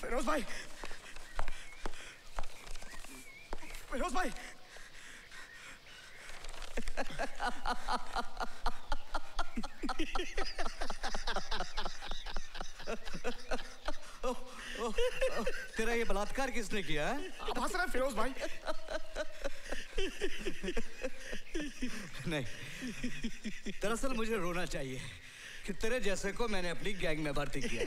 फिरोज भाई, फिरोज भाई। तेरा ये बलात्कार किसने किया है? आप हंस रहे हैं फिरोज भाई? नहीं, दरअसल मुझे रोना चाहिए कि तेरे जैसे को मैंने अपनी गैंग में भर्ती किया।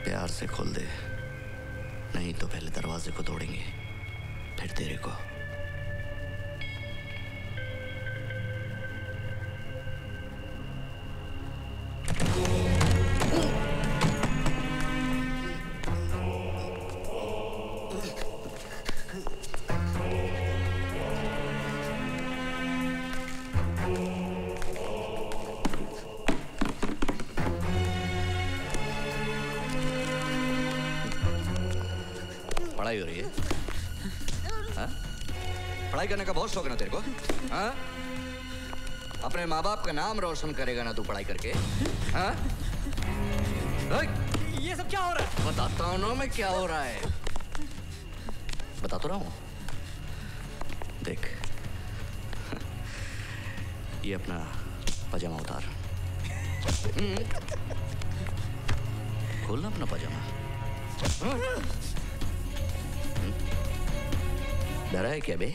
प्यार से खोल दे, नहीं तो पहले दरवाजे को तोड़ेंगे, फिर तेरे को। पढ़ाई हो रही है? हाँ? पढ़ाई करने का बहुत शौक है ना तेरे को? हाँ? अपने माँ बाप का नाम रोशन करेगा ना तू पढ़ाई करके? हाँ? ये सब क्या हो रहा है? बताता हूँ ना मैं क्या हो रहा है। बता तो रहा हूँ। देख, ये अपना पजामा उतार। खोलना अपना पजामा। डरा है क्या बे?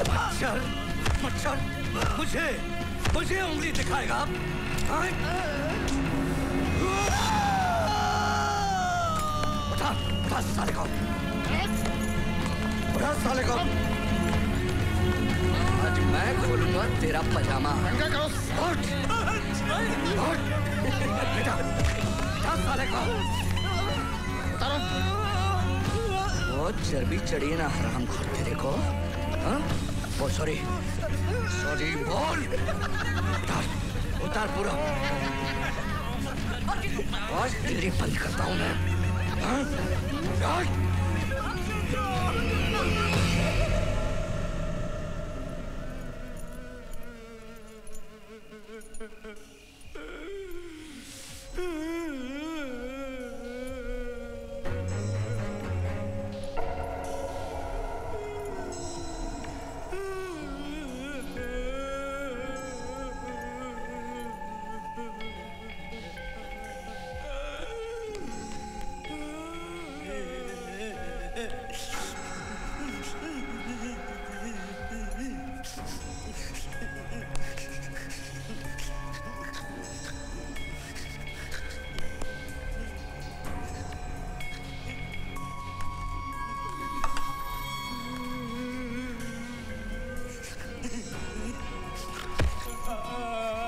मच्छर, मच्छर, मुझे उंगली दिखाएगा आप? उठा, उठा साले को, उठा साले को। आज मैं खोलूंगा तेरा पजामा। उठ, उठ, बेटा, उठा साले को। वो चर्बी चढ़ी है ना हराम खोर तेरे को? हाँ? बोल सॉरी, सॉरी बोल। उतार, उतार पूरा। आज तेरी बंद करता हूँ मैं। हाँ?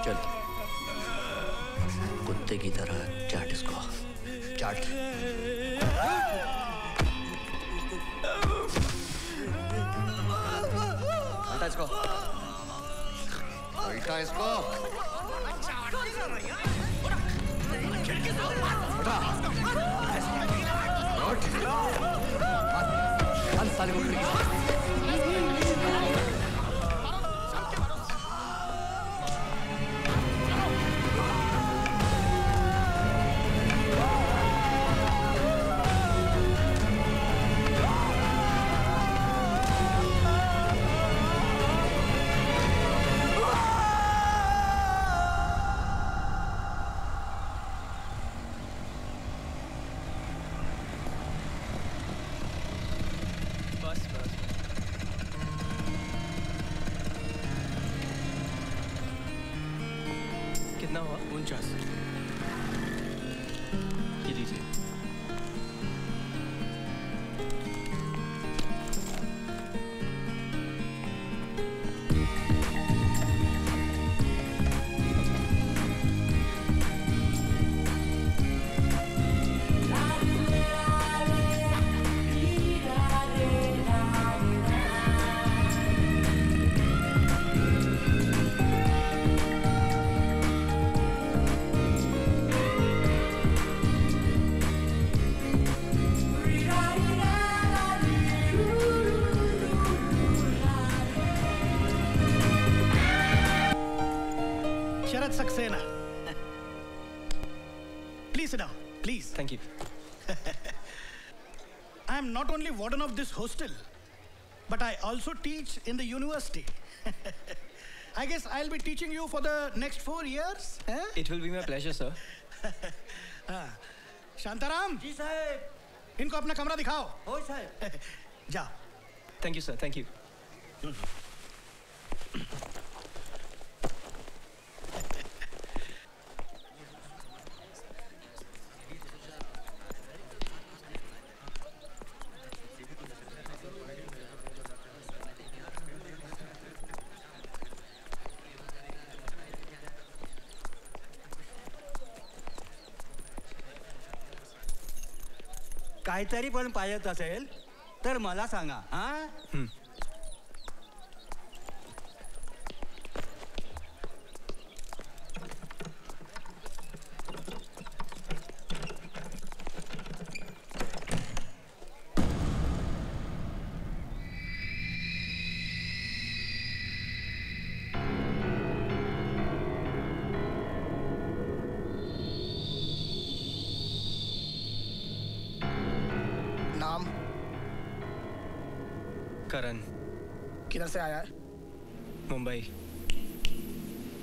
चल, कुत्ते की तरह चाट इसको, चाट। उल्टा इसको, उल्टा इसको। उठा, उठ, बंद साले को खिड़की से। कितना हुआ? 49। ये लीजिए। sit down, please. Thank you. I am not only warden of this hostel, but I also teach in the university. I guess I'll be teaching you for the next 4 years. Huh? It will be my pleasure, sir. Shantaram जी साहब, इनको अपना कमरा दिखाओ. ओ साहब. जाओ. Thank you, sir. Thank you. काहीतरी पण पाहिजे असेल तर मला सांगा. हा, नाम करण, किधर से आया है? मुंबई.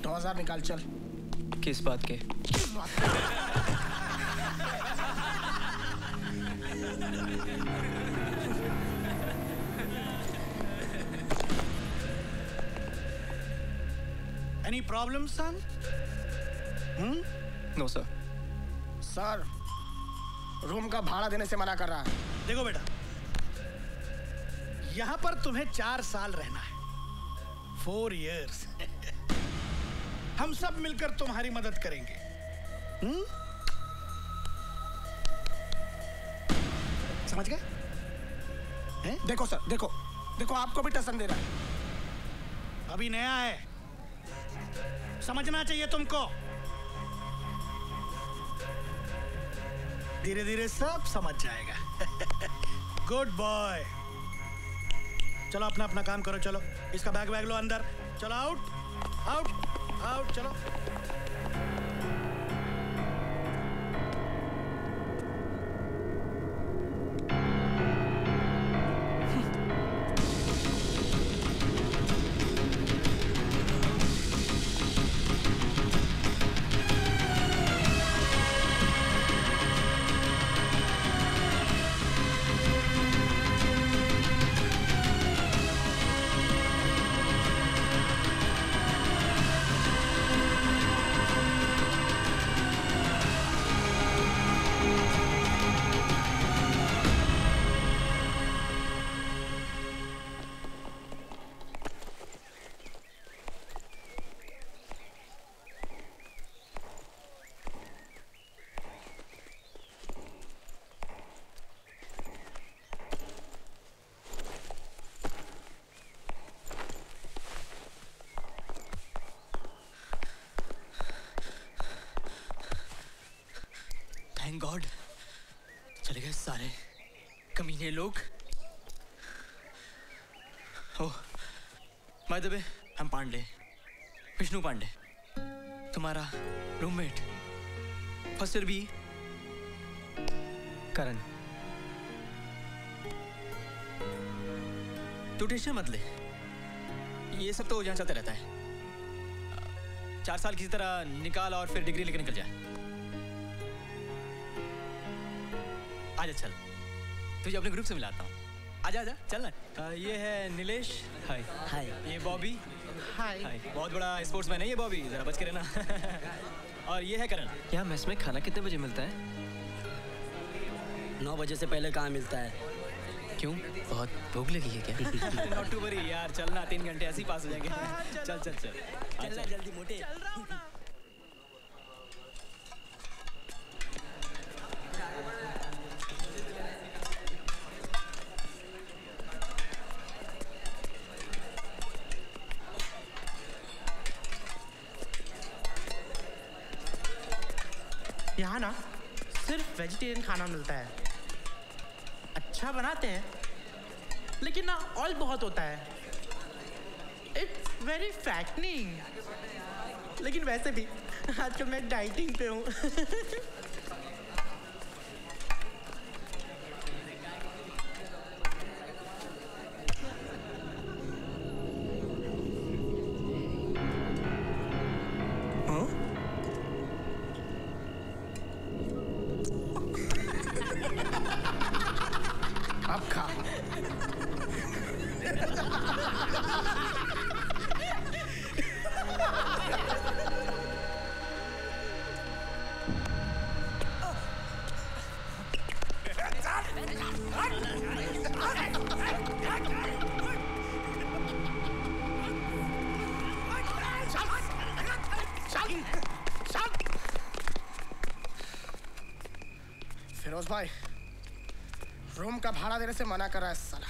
2000 निकाल चल. किस बात के? Any problems, son? No, sir. Sir, room का भाड़ा देने से मना कर रहा है. देखो बेटा, यहाँ पर तुम्हें 4 साल रहना है. 4 years. हम सब मिलकर तुम्हारी मदद करेंगे. समझ गए? देखो सर, देखो आपको भी टसन दे रहा है. अभी नया है, समझना चाहिए तुमको. धीरे धीरे सब समझ जाएगा. Good boy. चलो अपना अपना काम करो. चलो इसका बैग लो अंदर. चलो आउट आउट आउट. चलो. Thank God. चले गए सारे कमीने लोग. ओह, बाय द वे, हम पांडे, विष्णु पांडे, तुम्हारा रूममेट, फर्स्ट ईयर बी, करण. तू टेंशन मत ले, ये सब तो यहाँ चलता रहता है. 4 साल किसी तरह निकाल और फिर डिग्री लेकर निकल जाए. आजा चल, तुझे अपने ग्रुप से मिलाता हूँ. आजा आजा चल ना. ये है नीलेश. हाय हाय. ये बॉबी. हाय. बहुत बड़ा स्पोर्ट्समैन है ये बॉबी, जरा बच के रहना. और ये है करण. यहाँ मेस में खाना कितने बजे मिलता है? 9 बजे से पहले कहाँ मिलता है? क्यों, बहुत भूख लगी है क्या? नॉट टू वरी यार, चलना 3 घंटे ऐसे ही पास हो जाएंगे. चल चल चल चलना जल्दी मोटे. चल रहा हूँ ना. यहाँ ना सिर्फ वेजिटेरियन खाना मिलता है. अच्छा बनाते हैं, लेकिन ना ऑयल बहुत होता है. It's very fattening. लेकिन वैसे भी आजकल मैं डाइटिंग पे हूँ. फिरोज भाई, रूम का भाड़ा देने से मना कर रहा है साला।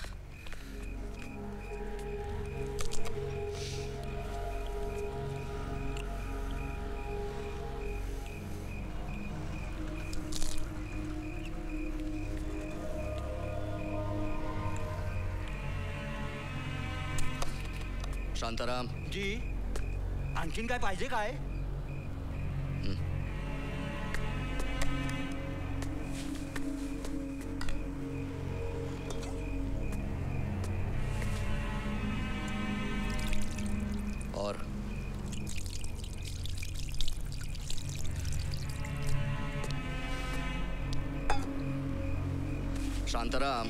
शांताराम जी, आणखीन काय पाहिजे काय? और शांताराम,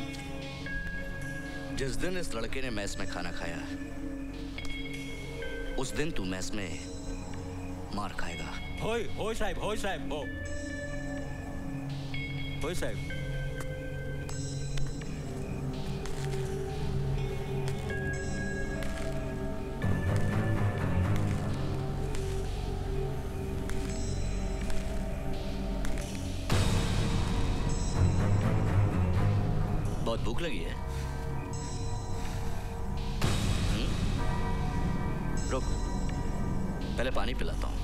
जिस दिन इस लड़के ने मैस में खाना खाया उस दिन तू मैस में मार खाएगा। होय होय साहेब, होय साहेब, हो होय साहेब। बहुत भूख लगी है? रुक, पहले पानी पिलाता हूं।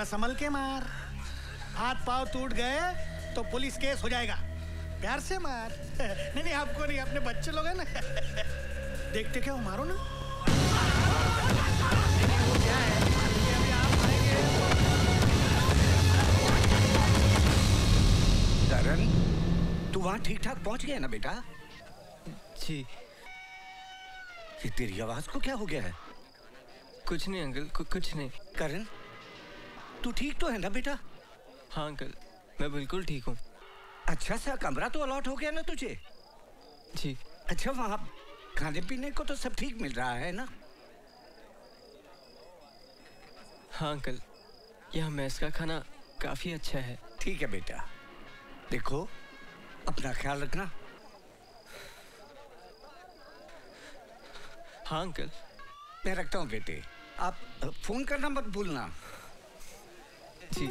संभल के मार, हाथ पांव टूट गए तो पुलिस केस हो जाएगा। प्यार से मार। नहीं नहीं, आपको नहीं, अपने बच्चे लोग हैं ना। देखते क्या हो, मारो ना। करण, तू वहां ठीक ठाक पहुंच गया ना बेटा? जी। ये तेरी आवाज को क्या हो गया है? कुछ नहीं अंकल, कुछ नहीं। करण, तू ठीक तो है ना बेटा? हाँ अंकल, मैं बिल्कुल ठीक हूँ। अच्छा सा कमरा तो अलॉट हो गया ना तुझे? जी। अच्छा, वहाँ खाने पीने को तो सब ठीक मिल रहा है ना? हाँ अंकल, यहाँ मेस का खाना काफी अच्छा है। ठीक है बेटा, देखो अपना ख्याल रखना। हाँ अंकल। मैं रखता हूँ बेटे, आप फोन करना मत भूलना। जी।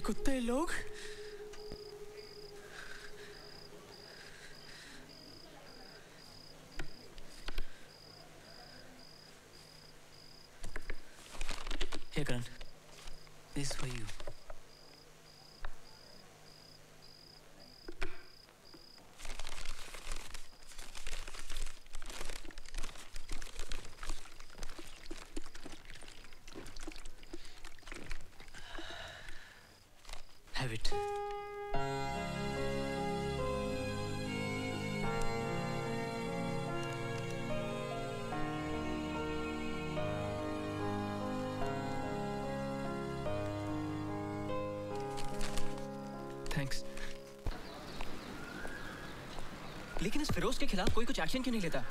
कुत्ते लोग Here, Karan. This for you. Have it. Thanks. लेकिन इस फिरोज के खिलाफ कोई कुछ एक्शन क्यों नहीं लेता?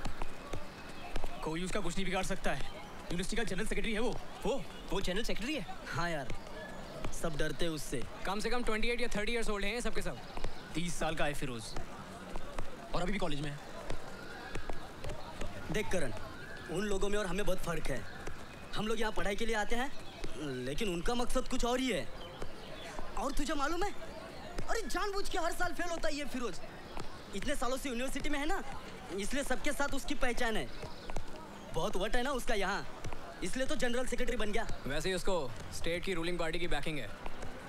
कोई उसका कुछ नहीं बिगाड़ सकता है। यूनिवर्सिटी का जनरल सेक्रेटरी है वो जनरल सेक्रेटरी है। हाँ यार, सब डरते हैं उससे। कम से कम 28 या 30 इयर्स ओल्ड हैं सबके सब। 30 साल का है फिरोज और अभी भी कॉलेज में है। देख करण, उन लोगों में और हमें बहुत फर्क है। हम लोग यहाँ पढ़ाई के लिए आते हैं, लेकिन उनका मकसद कुछ और ही है। और तुझे मालूम है, अरे जानबूझ के हर साल फेल होता है ये फिरोज। इतने सालों से यूनिवर्सिटी में है ना, इसलिए सबके साथ उसकी पहचान है। बहुत वट है ना उसका यहाँ, इसलिए तो जनरल सेक्रेटरी बन गया। वैसे ही उसको स्टेट की रूलिंग पार्टी की बैकिंग है।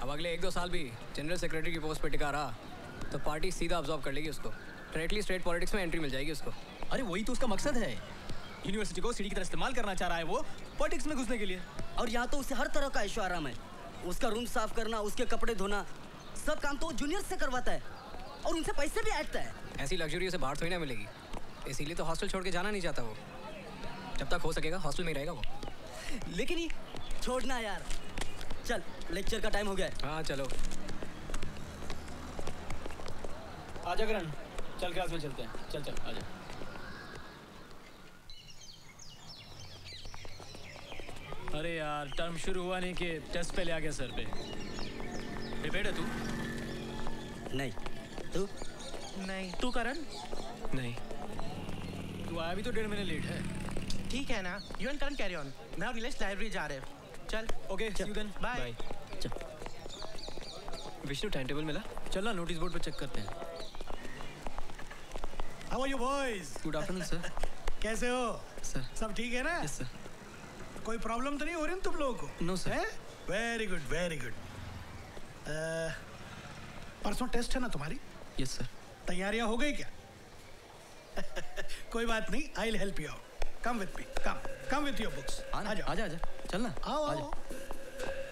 अब अगले 1-2 साल भी जनरल सेक्रेटरी की पोस्ट पे टिका रहा तो पार्टी सीधा अब्जॉर्व कर लेगी उसको। डायरेक्टली स्टेट पॉलिटिक्स में एंट्री मिल जाएगी उसको। अरे वही तो उसका मकसद है। यूनिवर्सिटी को सीढ़ी की तरह इस्तेमाल करना चाह रहा है वो, पॉलिटिक्स में घुसने के लिए। और यहाँ तो उसे हर तरह का ऐशो आराम है। उसका रूम साफ करना, उसके कपड़े धोना, सब काम तो जूनियर से करवाता है और उनसे पैसे भी ऐंठता है। ऐसी लग्जरी उसे बाहर थोड़ी ना मिलेगी, इसीलिए तो हॉस्टल छोड़ के जाना नहीं चाहता वो। जब तक हो सकेगा हॉस्टल में ही रहेगा वो। लेकिन ये छोड़ना यार। चल, लेक्चर का टाइम हो गया है। हाँ चलो। आजा करण, चल क्लास में चलते हैं। चल चल आजा। अरे यार, टर्म शुरू हुआ नहीं कि टेस्ट पहले आ गया सर पे। प्रिपेयर्ड है तू? नहीं, तू? नहीं। तू करण? नहीं। तू आया भी तो 1.5 महीने लेट है। ठीक है ना, you and Karan carry on. मैं और नीलेश लाइब्रेरी जा रहे हैं। चल। Okay, see you then. Bye. Vishnu time table मिला? चल ना, नोटिस बोर्ड पे चेक करते हैं। How are you boys? Good afternoon sir. कैसे हो सर। सब ठीक है ना? Yes sir. कोई प्रॉब्लम तो नहीं हो रही ना तुम लोगों को? No sir. Very good very good. परसों टेस्ट है ना तुम्हारी? Yes sir. तैयारियां हो गई क्या? कोई बात नहीं, I will help you out. Come with me, come with your books. आजा आजा, चल ना। आओ आओ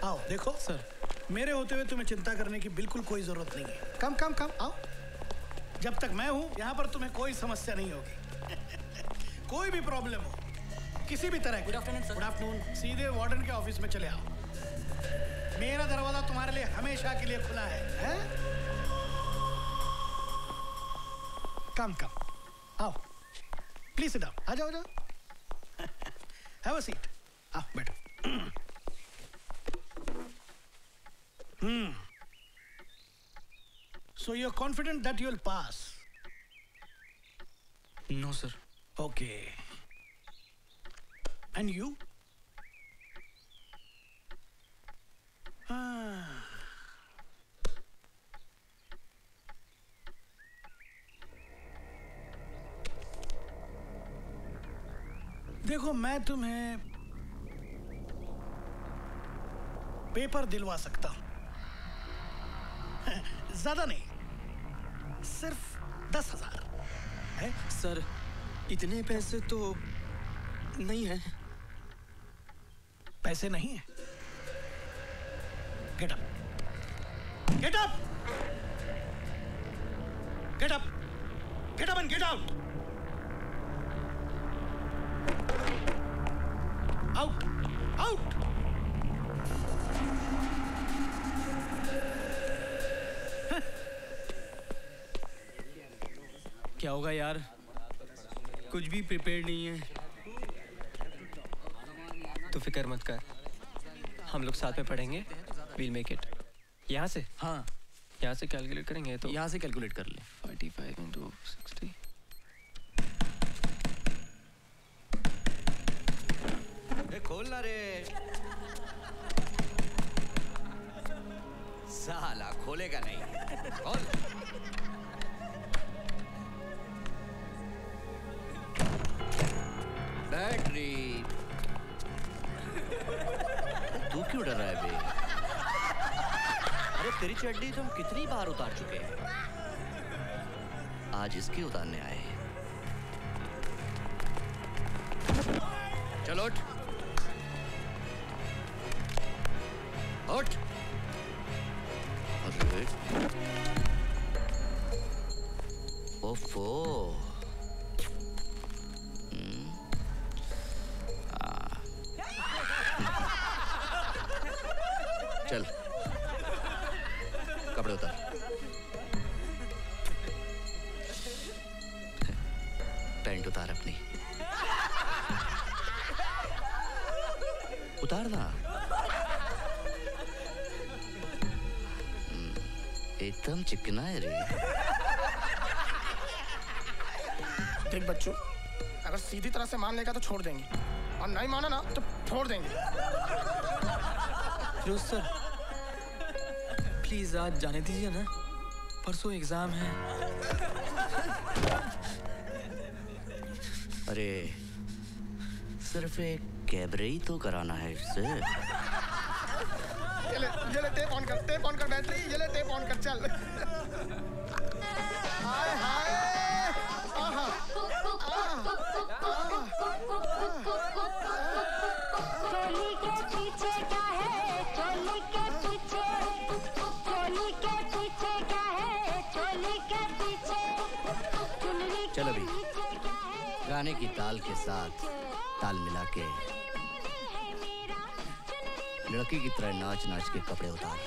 आओ। देखो सर, मेरे होते हुए तुम्हें चिंता करने की बिल्कुल कोई जरूरत नहीं है। कम कम कम आओ। जब तक मैं हूं यहाँ पर तुम्हें कोई समस्या नहीं होगी। कोई भी प्रॉब्लम हो किसी भी तरह की। Good afternoon sir. Good afternoon. सीधे वार्डन के ऑफिस में चले आओ। मेरा दरवाजा तुम्हारे लिए हमेशा के लिए खुला है? कम कम आओ, प्लीज सिट डाउन। आ जाओ जाओ। Have a seat. आओ बैठो। So you're confident that you'll pass? No sir. Okay. And you? देखो, मैं तुम्हें पेपर दिलवा सकता हूं। ज्यादा नहीं, सिर्फ 10,000 है। सर, इतने पैसे तो नहीं है। पैसे नहीं है? Get up, get up, get up, get up and get out. Out, out. क्या होगा यार, कुछ भी प्रिपेयर्ड नहीं है। तो फिक्र मत कर, हम लोग साथ में पढ़ेंगे। We'll make it. यहाँ से? हाँ, यहाँ से कैलकुलेट करेंगे तो यहाँ से कैलकुलेट कर ले। 45 into 60। खोलना रे। साला खोलेगा नहीं। खोल। बैटरी। तू चड्डी तुम कितनी बार उतार चुके हैं, आज इसकी उतारने आए हैं। चलो उठ, उठ। अरे ओफो, चल कपड़े उतार। पैंट उतार अपनी, उतार ना। एकदम चिकना है रे। देख बच्चों, अगर सीधी तरह से मान लेगा तो छोड़ देंगे, और नहीं माना ना तो छोड़ देंगे। फिरोज सर, प्लीज आज जाने दीजिए ना, परसों एग्जाम है। अरे सिर्फ एक कैबरे ही तो कराना है इससे। ये ले टेप ऑन कर बैटरी, ये ले टेप ऑन कर, चल। हाय हाय, आहा, चोली के पीछे क्या है, चोली के पीछे, चोली के पीछे क्या है, चोली के पीछे, चुनरी के चल अभी पीछे क्या है, गाने की ताल के साथ ताल मिला के लड़की की तरह नाच नाच के कपड़े उतार।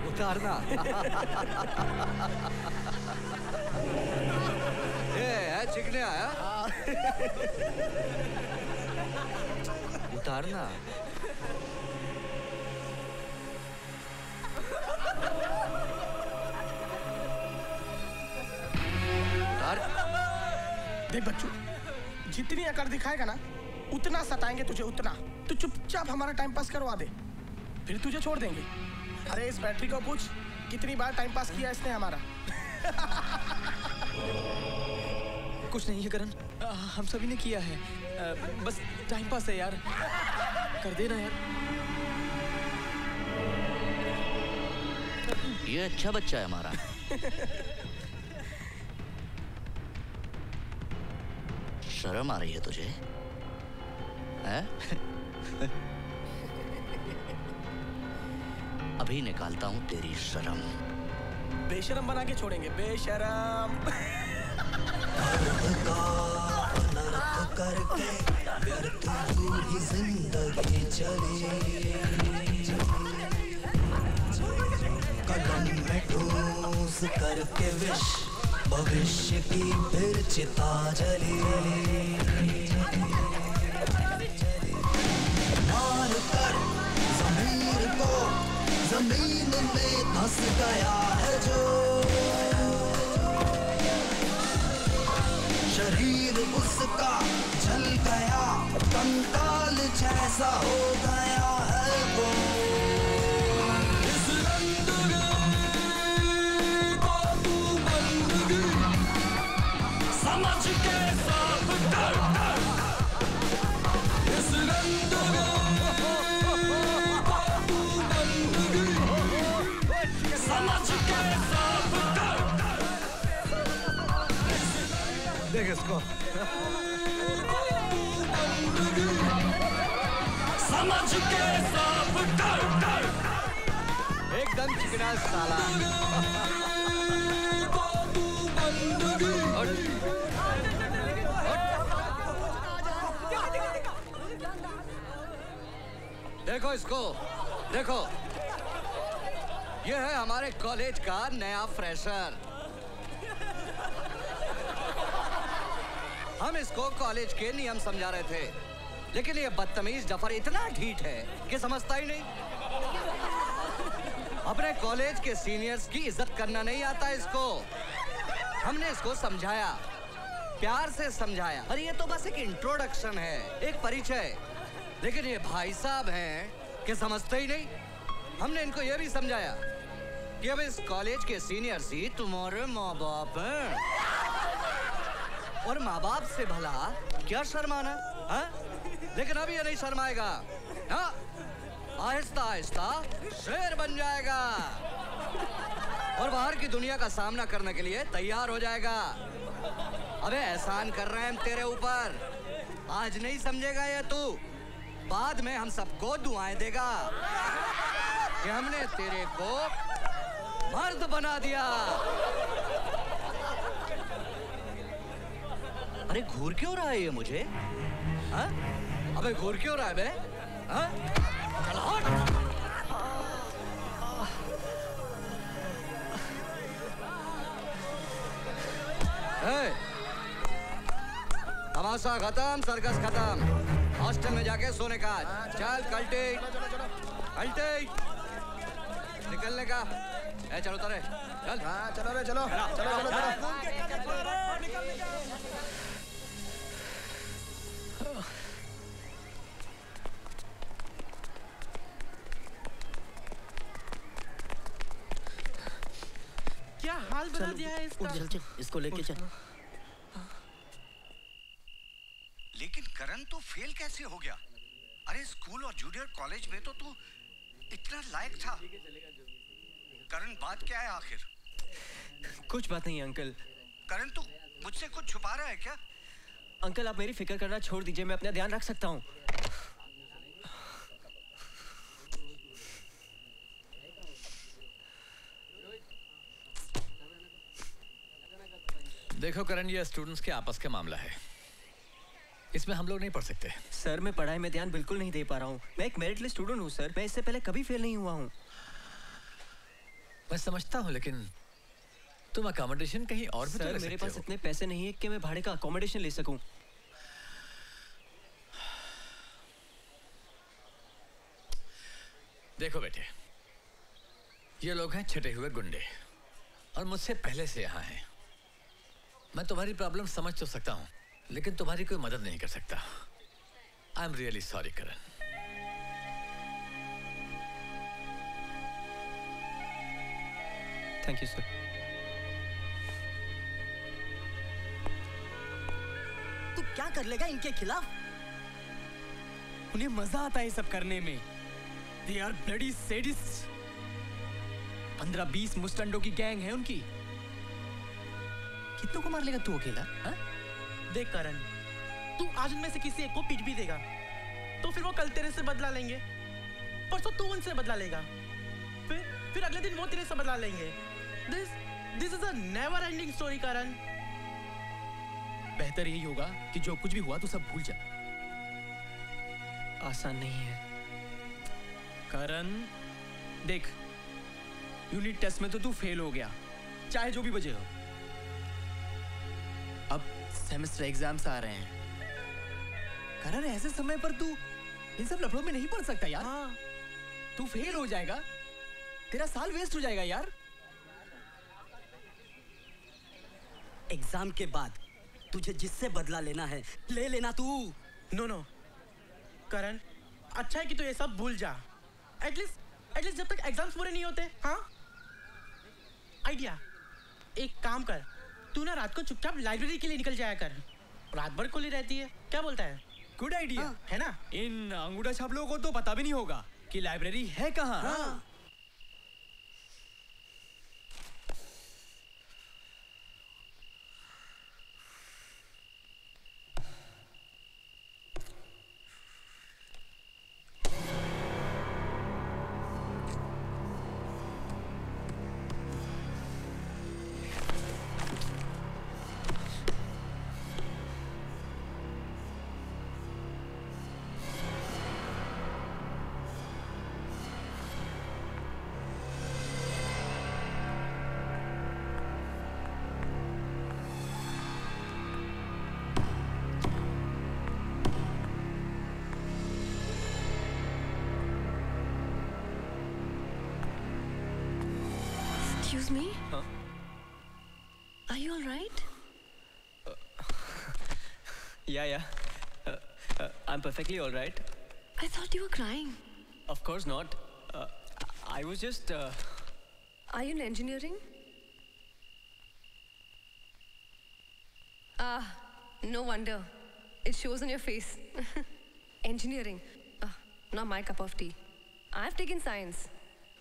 उतारना। ये है चिकने आया। उतारना। उतार। देख बच्चू, जितनी अकड़ दिखाएगा ना उतना सताएंगे तुझे, उतना। तू चुपचाप हमारा टाइम पास करवा दे, फिर तुझे छोड़ देंगे। अरे इस बैटरी को पूछ कितनी बार टाइम पास किया इसने हमारा। कुछ नहीं है करण, हम सभी ने किया है, बस टाइम पास है यार, कर देना यार। ये अच्छा बच्चा है हमारा। शर्म आ रही है तुझे? है? अभी निकालता हूं तेरी शर्म। बेशरम बना के छोड़ेंगे, बेशरम। करके व्यर्थ पूरी जिंदगी चली, कलम में ठूस करके विश भविष्य की फिर चिता जली। मार कर जमीन को जमीन में धंस गया है जो, शरीर उसका जल गया, कंकाल जैसा हो गया है वो। इस रंगीन को तू बंदगी समझ के साफ कर, इस रंगीन को तू बंदगी समझ के साफ कर। देख इसको, समझ के साफ कर, एकदम चिकना साला। देखो इसको, देखो, ये है हमारे कॉलेज का नया फ्रेशर। हम इसको कॉलेज के नियम समझा रहे थे, लेकिन ये बदतमीज जफर इतना ढीठ है कि समझता ही नहीं। अपने कॉलेज के सीनियर्स की इज्जत करना नहीं आता इसको। हमने इसको समझाया, प्यार से समझाया, अरे ये तो बस एक इंट्रोडक्शन है, एक परिचय, लेकिन ये भाई साहब हैं कि समझते ही नहीं। हमने इनको ये भी समझाया कि अब इस कॉलेज के सीनियर्स ही तुम्हारे माँ बाप हैं, और माँ बाप से भला क्या शर्माना, हाँ? लेकिन अब ये नहीं शर्माएगा, हाँ? आहिस्ता आहिस्ता शेर बन जाएगा और बाहर की दुनिया का सामना करने के लिए तैयार हो जाएगा। अबे एहसान कर रहे हैं हम तेरे ऊपर, आज नहीं समझेगा ये तू, बाद में हम सबको दुआएं देगा कि हमने तेरे को मर्द बना दिया। अरे घूर क्यों रहा है ये मुझे? हाँ? अबे घूर क्यों रहा है बे? हाँ? चल हट! तमाशा खत्म, सर्कस खत्म, हॉस्टल में जाके सोने का। चल कल्टी कल्टी निकलने का। चलो तारे चल। हाँ चलो रे चलो चलो चलो चलो। क्या हाल बना दिया है इसका? चल चल इसको लेके चल। लेकिन करण तो फेल कैसे हो गया? अरे स्कूल और जूनियर कॉलेज में तो तू इतना लायक था। करण बात क्या है आखिर? कुछ बात नहीं अंकल। करण तू मुझसे कुछ छुपा रहा है क्या? अंकल आप मेरी फिक्र करना छोड़ दीजिए, मैं अपना ध्यान रख सकता हूँ। देखो करण, ये स्टूडेंट्स के आपस का मामला है, इसमें हम लोग नहीं पढ़ सकते। सर मैं पढ़ाई में ध्यान बिल्कुल नहीं दे पा रहा हूँ। मैं एक मेरिट लिस्ट स्टूडेंट हूँ सर, मैं इससे पहले कभी फेल नहीं हुआ हूँ। मैं समझता हूँ, लेकिन तुम अकोमोडेशन कहीं और भी तो ले सर मेरे सकते पास हो। इतने पैसे नहीं है कि मैं भाड़े का अकोमोडेशन ले सकूं। देखो बेटे, ये लोग हैं छटे हुए गुंडे और मुझसे पहले से यहाँ हैं। मैं तुम्हारी प्रॉब्लम समझ तो सकता हूँ, लेकिन तुम्हारी कोई मदद नहीं कर सकता। I am really sorry Karan. Thank you sir. तू क्या कर लेगा इनके खिलाफ? उन्हें मजा आता है ये सब करने में। They are bloody sadists। 15-20 मुस्टंडों की गैंग है उनकी। कितनों को मार लेगा तू अकेला? हाँ? देख करण, तू आज उनमें से किसी एक को पीट भी देगा तो फिर वो कल तेरे से बदला लेंगे, परसों तू उनसे बदला लेगा, फिर अगले दिन वो तेरे से बदला लेंगे। This is a never ending story Karan. बेहतर यही होगा कि जो कुछ भी हुआ तू सब भूल जा। आसान नहीं है करण। देख, यूनिट टेस्ट में तो तू फेल हो गया, चाहे जो भी वजह हो। अब सेमेस्टर एग्जाम्स आ रहे हैं करण, ऐसे समय पर तू इन सब लफड़ों में नहीं पड़ सकता यार। हाँ। तू फेल हो जाएगा, तेरा साल वेस्ट हो जाएगा यार। एग्जाम के बाद तुझे जिससे बदला लेना है ले लेना तू। नो करण, अच्छा है कि तू ये सब भूल जा। एटलीस्ट जब तक एग्जाम्स पूरे नहीं होते। हाँ, आइडिया, एक काम कर, तू ना रात को चुपचाप लाइब्रेरी के लिए निकल जाया कर, रात भर खुली रहती है। क्या बोलता है? Good idea. हाँ, है ना? इन अंगूठा छाप लोगों को तो पता भी नहीं होगा कि लाइब्रेरी है कहाँ। हाँ। Excuse me? Huh? Are you all right? Yeah. I'm perfectly all right. I thought you were crying. Of course not. I was just... Are you in engineering? Ah, no wonder. It shows on your face. Engineering. Not my cup of tea. I have taken science,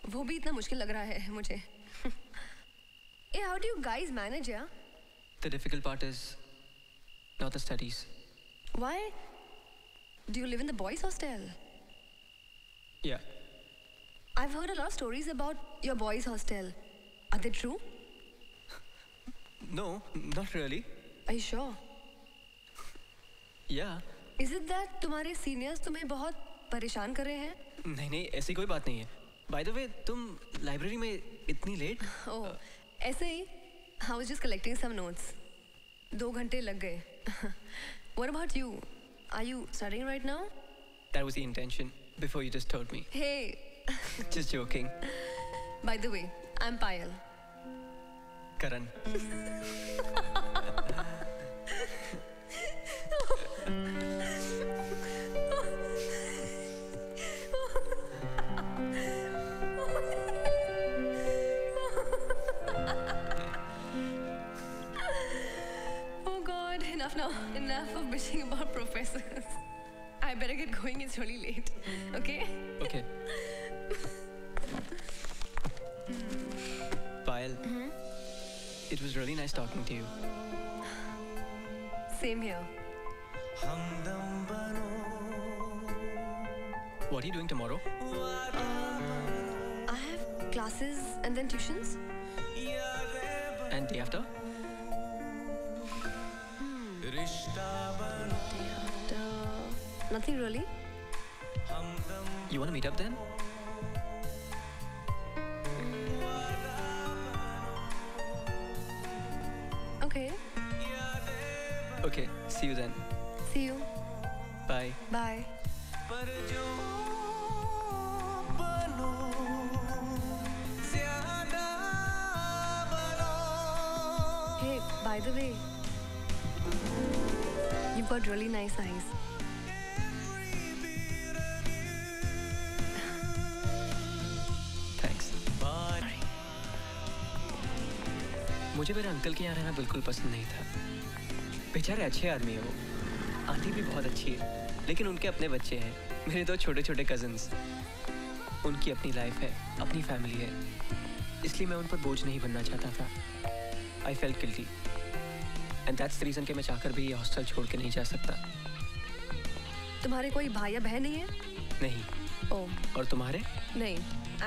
वो भी इतना मुश्किल लग रहा है मुझे. Hey, how do you guys manage, yeah? The difficult part is not the studies. Why? Do you live in the boys' hostel? Yeah. I've heard a lot of stories about your boys' hostel. Are they true? No, not really. Are you sure? Yeah. Is it that तुम्हारे seniors तुम्हें बहुत परेशान कर रहे हैं? नहीं, ऐसी कोई बात नहीं है. By the way, तुम लाइब्रेरी में इतनी लेट? Oh, ऐसे ही. I was just collecting some notes. 2 घंटे लग गए. What about you? Are you studying right now? That was the intention before you just told me. Hey. Just joking. By the way, I'm Payal. Karan. Enough of bitching about professors. I better get going, it's really late. Okay? Okay. Payal, it was really nice talking to you. Same here. What are you doing tomorrow? I have classes and then tuitions. And day after? Nothing really. You want to meet up then? Okay. Okay, see you then. See you. Bye. Bye. Hey, by the way, you've got really nice eyes. Thanks. Bye. मुझे मेरे uncle के यहाँ रहना बिल्कुल पसंद नहीं था. बेचारे अच्छे आदमी हैं वो. आंटी भी बहुत अच्छी है, लेकिन उनके अपने बच्चे हैं. मेरे 2 छोटे-छोटे कजिन्स. उनकी अपनी लाइफ है, अपनी फैमिली है. इसलिए मैं उन पर बोझ नहीं बनना चाहता था. I felt guilty. And that's the reason कि मैं चाहकर भी ये हॉस्टल छोड़ के नहीं जा सकता. तुम्हारे कोई भाई या बहन नहीं है? नहीं. ओह. और तुम्हारे? नहीं.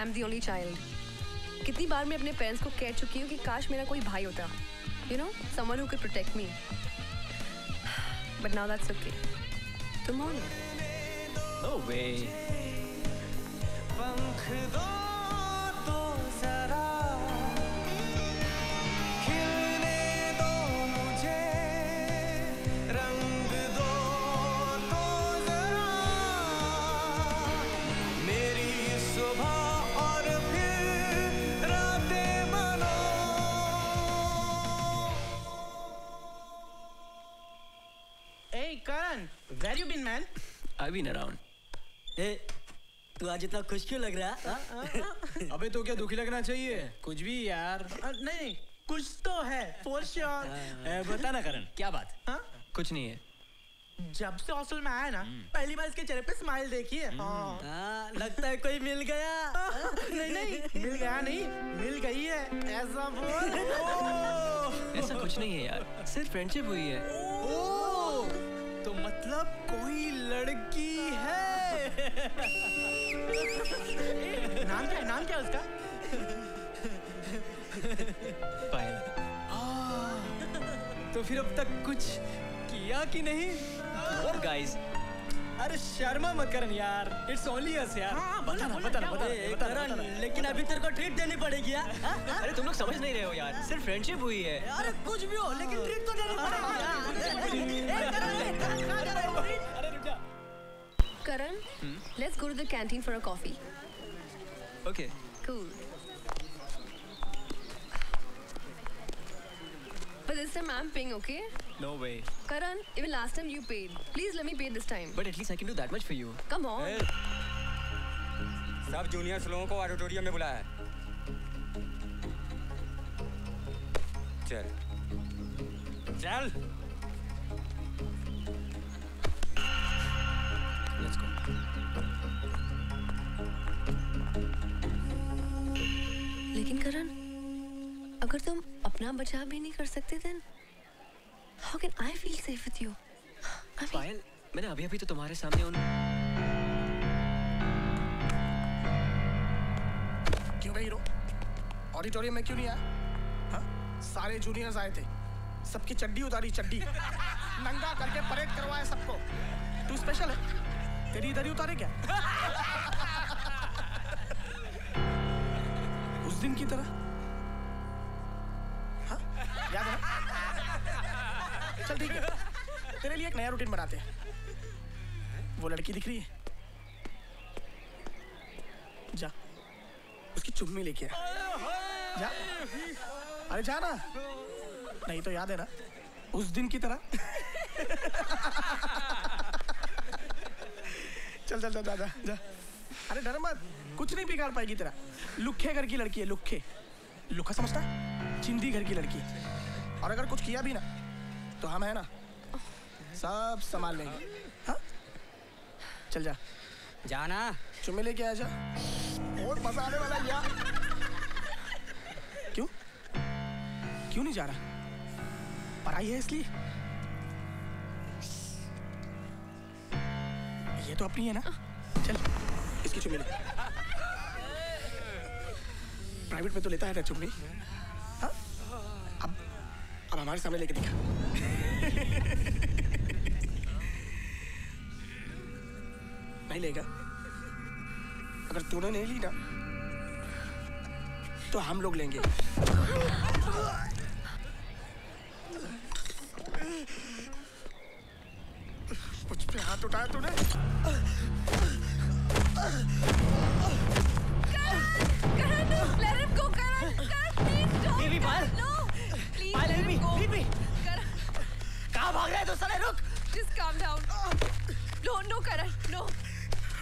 I'm the only child. कितनी बार मैं अपने पेरेंट्स को कह चुकी हूँ कि काश मेरा कोई भाई होता. You know, someone who could protect me. But now that's okay. तुम हो ना? No way. पंख दो तो जरा खिलने दो मुझे, रंग दो तो जरा मेरी सुबह और फिर रातें बनो. Hey Karan, where you been, man? I've been around. ए, तू आज इतना खुश क्यों लग रहा है? अबे तो क्या दुखी लगना चाहिए? कुछ भी यार. नहीं, कुछ तो है, for sure. बता ना करण, क्या बात? हाँ? कुछ नहीं है. जब से हॉस्टल में आया ना, पहली बार इसके चेहरे पे स्माइल देखी है. हाँ, लगता है कोई मिल गया. नहीं, मिल गया नहीं, मिल गई है. ऐसा बोल. ऐसा कुछ नहीं है यार, सिर्फ फ्रेंडशिप हुई है. तो मतलब कोई लड़की है. नाम क्या उसका? पायल. तो फिर अब तक कुछ किया कि नहीं? What guys? अरे शर्मा मत करन यार. It's only us यार. करण, लेकिन अभी तेरे को ट्रीट देनी पड़ेगी यार. अरे तुम लोग समझ नहीं रहे हो यार, सिर्फ फ्रेंडशिप हुई है. अरे कुछ भी हो, लेकिन ट्रीट तो देनी पड़ेगी. Karan, let's go to the canteen for a coffee. Okay. Cool. But this time I'm paying, okay? No way. Karan, even last time you paid. Please let me pay this time. But at least I can do that much for you. Come on. सब juniors लोगों को auditorium में बुलाया है. चल. Let's go. लेकिन करण, अगर तुम अपना बचाव भी नहीं कर सकते then how can I feel safe with you? पायल, मैंने अभी तो तुम्हारे सामने उन क्यों भाई हीरो? ऑडिटोरियम में क्यों नहीं आया? हाँ? सारे जूनियर्स आए थे, सबकी चड्डी उतारी, चड्डी नंगा करके परेड करवाया सबको। तू स्पेशल है, तेरी इधर ही उतारे क्या? उस दिन की तरह। हाँ? याद है? चल ठीक है, तेरे लिए एक नया रूटीन बनाते हैं। वो लड़की दिख रही है, जा उसकी चुम्मी लेके आ। जा, अरे जा ना, नहीं तो याद है ना उस दिन की तरह। चल चल चल जा जा जा। अरे डर मत, कुछ नहीं बिगाड़ पाएगी तेरा। लुखे घर की लड़की है, लुखे। लुखा समझता? चिंदी घर की लड़की। और अगर कुछ किया भी ना तो हम है ना, सब संभाल लेंगे। हाँ? चल जा। जाना। चुम्मी लेके आ जा, बहुत मजा आने वाला है यार। क्यों? क्यों नहीं जा रहा? पढ़ाई है इसलिए? ये तो अपनी है ना, चल इसकी चुम्मी ले। प्राइवेट में तो लेता है ना चुम्मी। हाँ? अब हमारे सामने लेके दिखा। नहीं लेगा? अगर तूने नहीं ली ना तो हम लोग लेंगे। मुझ पे हाथ उठाया तूने? कहाँ भाग रहा है तो साले? रुक! Just calm down. No, no, Karan, no.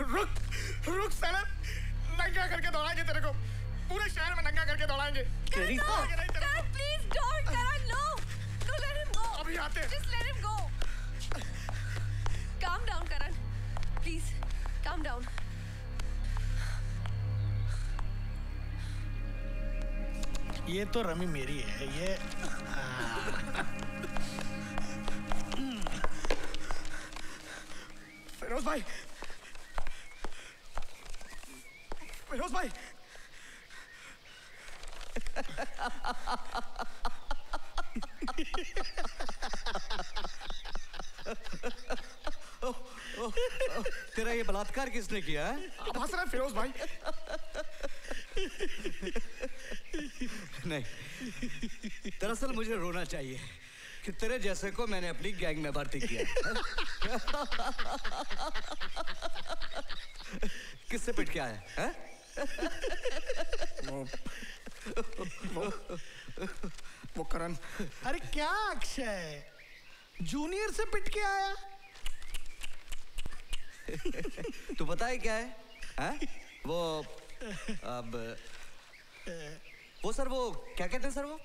रुक साले, नंगा करके दौड़ाएंगे तेरे को, पूरे शहर में नंगा करके दौड़ाएंगे। Karan, no! Karan, please don't, Karan, no! No, let him go. अभी आते। Just let him go. Calm down, Karan. Please, calm down. ये तो रमी मेरी है, ये फिरोज भाई, फिरोज भाई। तेरा ये बलात्कार किसने किया है? आप हंस रहे हैं फिरोज भाई? नहीं, दरअसल मुझे रोना चाहिए कि तेरे जैसे को मैंने अपनी गैंग में भर्ती किया। किससे पिट के आया है? वो करण। अरे क्या अक्षय, जूनियर से पिट के आया? तू पता है क्या है? हैं? वो सर, वो क्या कहते हैं सर? वो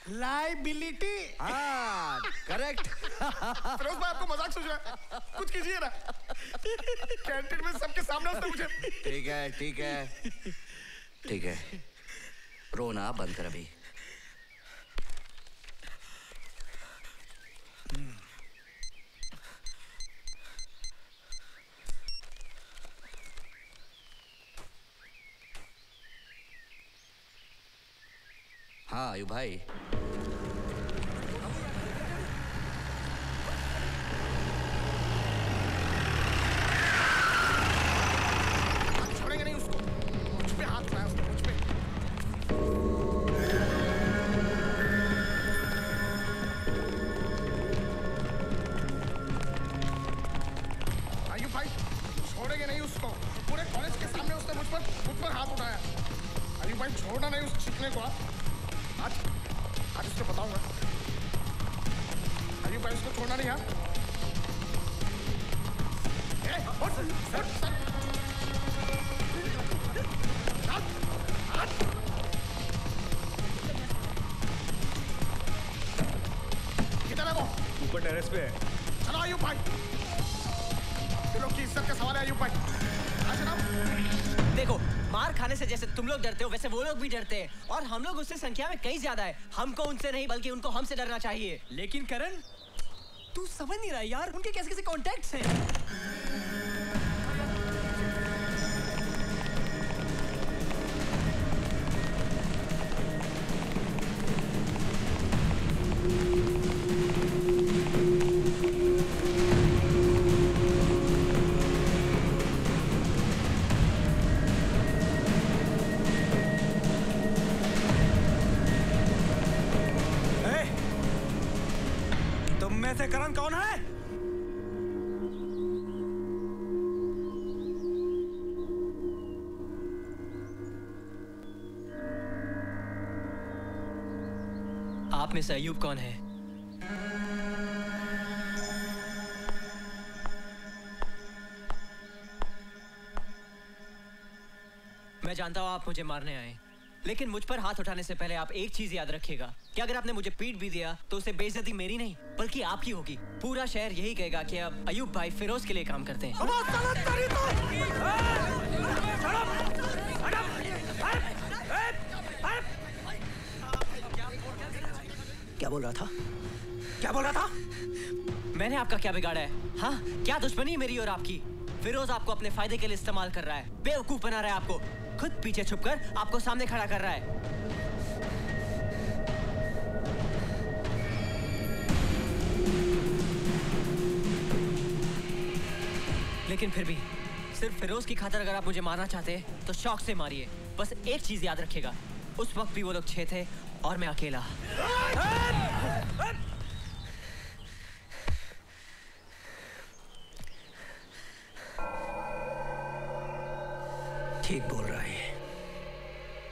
लाइबिलिटी। हाँ, करेक्ट। फिरोज भाई आपको मजाक सोच रहा है? कुछ कीजिए ना, कैंटीन में सबके सामने उसने मुझे। ठीक है, ठीक है, ठीक है, रोना बंद कर अभी। हाँ आयु भाई, छोड़ेंगे नहीं उसको। मुझ पे हाथ उठाया उसने, मुझ पे। आयु भाई, छोड़ेंगे नहीं उसको। पूरे कॉलेज के सामने उसने मुझ पर हाथ उठाया। आयु भाई, छोड़ना नहीं उस चिकने को। आज उसको बताऊंगा। अभी भाई उसको छोड़ना नहीं। हाँ, किधर है वो? ऊपर टेरेस पे है। चलो आयुब भाई, दिलों की इज्जत का सवाल है आयुब भाई। हाँ जनाब। देखो, मार खाने से जैसे तुम लोग डरते हो वैसे वो लोग भी डरते हैं और हम लोग उससे संख्या में कहीं ज्यादा है। हमको उनसे नहीं बल्कि उनको हमसे डरना चाहिए। लेकिन करण तू समझ नहीं रहा यार, उनके कैसे कैसे कॉन्टैक्ट्स हैं। तुम में से करण कौन है? आप में से अयूब कौन है? मैं जानता हूं आप मुझे मारने आए, लेकिन मुझ पर हाथ उठाने से पहले आप एक चीज याद रखिएगा कि अगर आपने मुझे पीट भी दिया तो उसे बेइज्जती मेरी नहीं बल्कि आपकी होगी। पूरा शहर यही कहेगा कि अब अयूब भाई फिरोज के लिए काम करते हैं। क्या बोल रहा था? क्या बोल रहा था? मैंने आपका क्या बिगाड़ा है? हाँ, क्या दुश्मनी है मेरी और आपकी? फिरोज आपको अपने फायदे के लिए इस्तेमाल कर रहा है, बेवकूफ बना रहा है आपको, खुद पीछे छुपकर आपको सामने खड़ा कर रहा है। लेकिन फिर भी सिर्फ फिरोज की खातिर अगर आप मुझे मारना चाहते हैं तो शौक से मारिए। बस एक चीज याद रखिएगा, उस वक्त भी वो लोग 6 थे और मैं अकेला। ठीक बोल रहा है,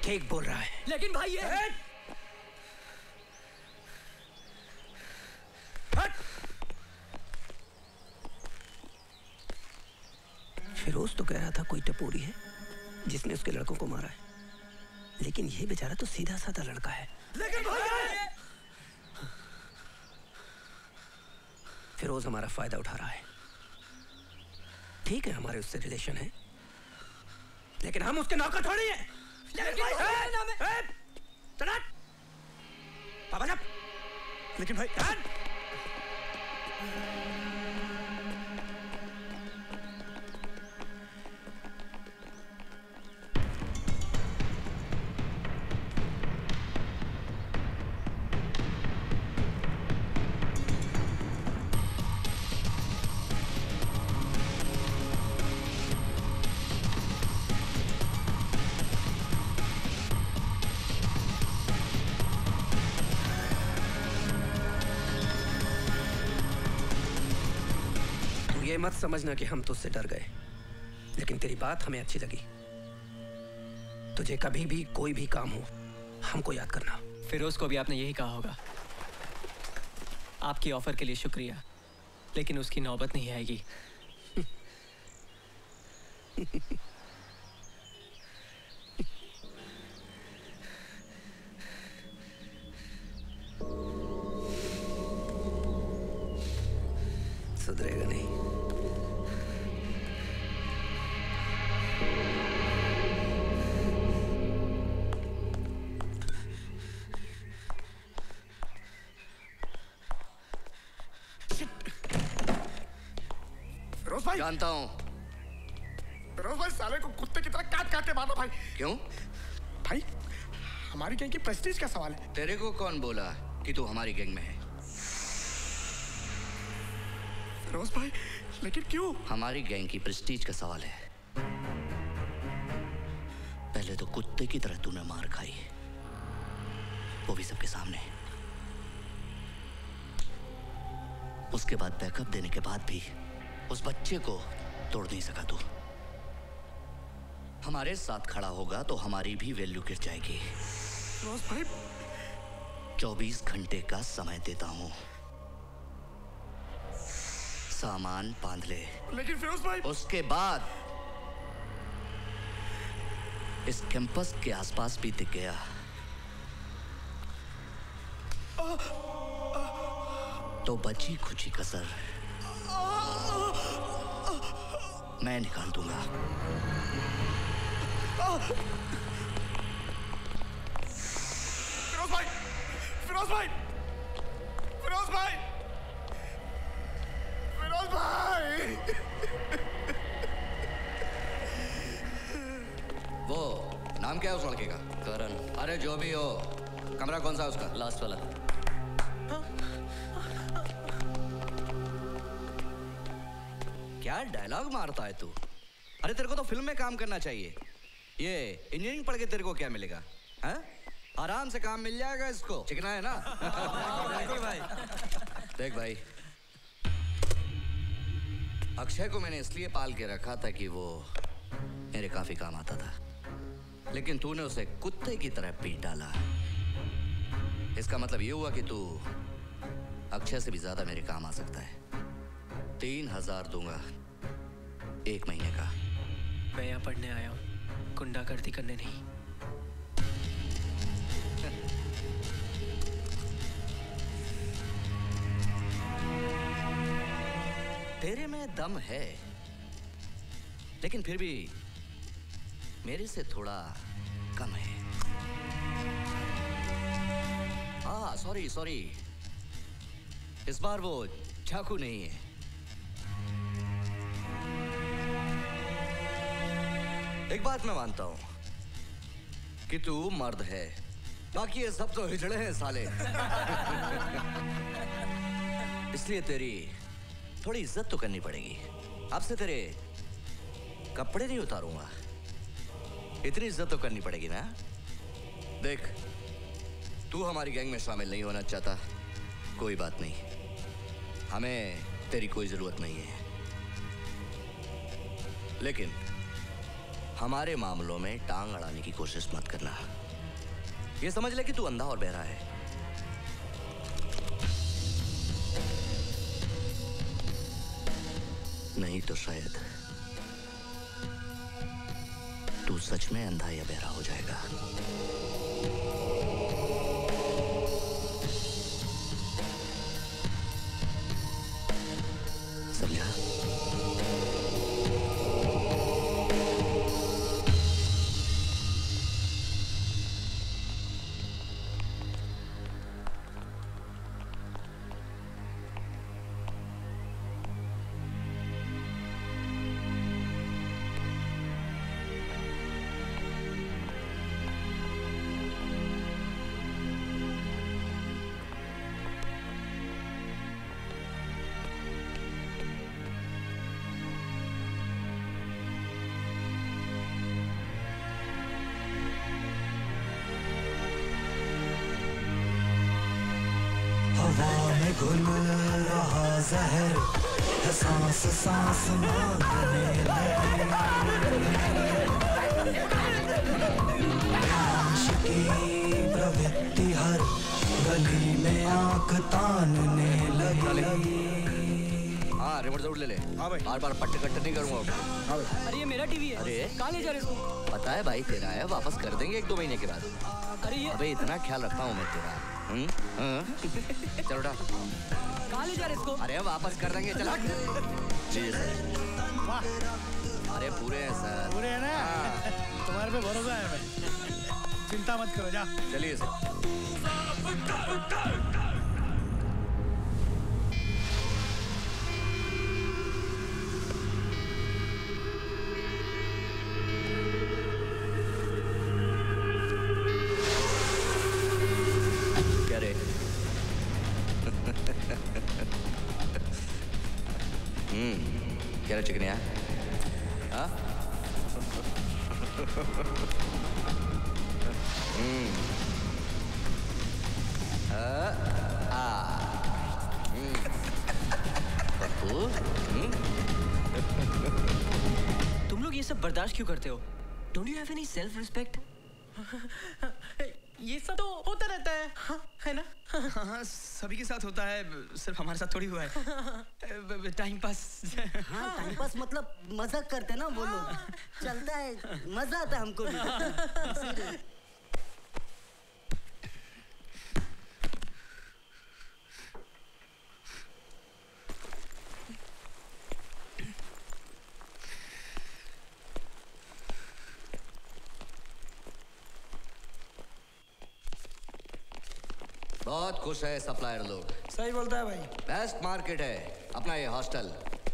ठीक बोल रहा है। लेकिन भाई ये फिरोज तो कह रहा था कोई टपोरी है जिसने उसके लड़कों को मारा है, लेकिन ये बेचारा तो सीधा साधा लड़का है। लेकिन भाई फिरोज हमारा फायदा उठा रहा है। ठीक है, हमारे उससे रिलेशन है, लेकिन हम उसके नौकर थोड़ी हैं। लेकिन भाई ये मत समझना कि हम तुझसे डर गए, लेकिन तेरी बात हमें अच्छी लगी। तुझे कभी भी कोई भी काम हो हमको याद करना। फिरोज को भी आपने यही कहा होगा। आपकी ऑफर के लिए शुक्रिया, लेकिन उसकी नौबत नहीं आएगी। सुधरेगा नहीं। फिरोज भाई जानता हूँ। फिरोज भाई साले को कुत्ते की तरह काट काट के मारना भाई। क्यों? भाई हमारी गैंग की प्रेस्टीज का सवाल है। तेरे को कौन बोला कि तू हमारी गैंग में है? फिरोज भाई लेकिन क्यों? हमारी गैंग की प्रेस्टीज का सवाल है। पहले तो कुत्ते की तरह तूने मार खाई, वो भी सबके सामने। उसके बाद बैकअप देने के बाद भी उस बच्चे को तोड़ नहीं सका तू। हमारे साथ खड़ा होगा तो हमारी भी वैल्यू गिर जाएगी। फिरोज भाई 24 घंटे का समय देता हूं, सामान बांध ले। लेकिन फिरोज भाई उसके बाद इस कैंपस के आसपास भी दिख गया तो बची खुची कसर मैं निकाल दूंगा। फिरोज भाई, फिरोज भाई, फिरोज भाई, फिरोज भाई। वो नाम क्या है उस लड़के का? करण। अरे जो भी हो, कमरा कौन सा है उसका? लास्ट वाला। क्या डायलॉग मारता है तू? अरे तेरे को तो फिल्म में काम करना चाहिए। ये इंजीनियरिंग पढ़ के तेरे को क्या मिलेगा? हैं? आराम से काम मिल जाएगा इसको। चिकना है ना? बिल्कुल भाई। देख भाई, अक्षय को मैंने इसलिए पाल के रखा था कि वो मेरे काफी काम आता था, लेकिन तूने उसे कुत्ते की तरह पीट डाला। इसका मतलब ये हुआ कि तू अक्षय से भी ज्यादा मेरे काम आ सकता है। 3000 दूंगा 1 महीने का। मैं यहाँ पढ़ने आया हूँ, गुंडागर्दी करने नहीं। तेरे में दम है, लेकिन फिर भी मेरे से थोड़ा कम है। हाँ, सॉरी, इस बार वो चाकू नहीं है। एक बात मैं मानता हूं कि तू मर्द है, बाकी ये सब तो हिजड़े हैं साले। इसलिए तेरी थोड़ी इज्जत तो करनी पड़ेगी। अब से तेरे कपड़े नहीं उतारूंगा, इतनी इज्जत तो करनी पड़ेगी ना। देख, तू हमारी गैंग में शामिल नहीं होना चाहता, कोई बात नहीं, हमें तेरी कोई जरूरत नहीं है। लेकिन हमारे मामलों में टांग अड़ाने की कोशिश मत करना। ये समझ ले कि तू अंधा और बहरा है। नहीं तो शायद तू सच में अंधा या बहरा हो जाएगा। समझा? हवा में घुल रहा जहर है, सांस सांस मांगने की प्रवृत्ति हर गली में आंख तानने लगी। हाँ, रिमोट जरूर ले ले। बार बार पट्टे कट्टे नहीं करूंगा। अरे ये मेरा टीवी है। अरे कहाँ ले जा रहे हो? पता है भाई, तेरा है, वापस कर देंगे 1-2 महीने के बाद। अरे ये अबे इतना ख्याल रखता हूँ मैं तेरा। चलो उठा। कहाँ ले जा रहे इसको? अरे वापस कर देंगे, चला। जी सर। अरे पूरे हैं सर। पूरे हैं ना? तुम्हारे पे भरोसा है मैं, चिंता मत करो, जा। चलिए सर। क्या रे? क्या रे चिकनिया? हाँ? पप्पू? तुम लोग ये सब बर्दाश्त क्यों करते हो? Don't you have any self respect? ये सब तो होता रहता है, हाँ, है ना? हाँ, सभी के साथ होता है, सिर्फ हमारे साथ थोड़ी हुआ है। Time pass. हाँ, टाइम पास मतलब मजाक करते हैं ना वो लोग। चलता है, मजा आता है हमको भी। बहुत खुश है सप्लायर लोग। सही बोलता है भाई। बेस्ट मार्केट है अपना ये हॉस्टल।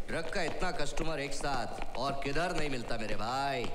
ड्रग का इतना कस्टमर एक साथ और किधर नहीं मिलता मेरे भाई।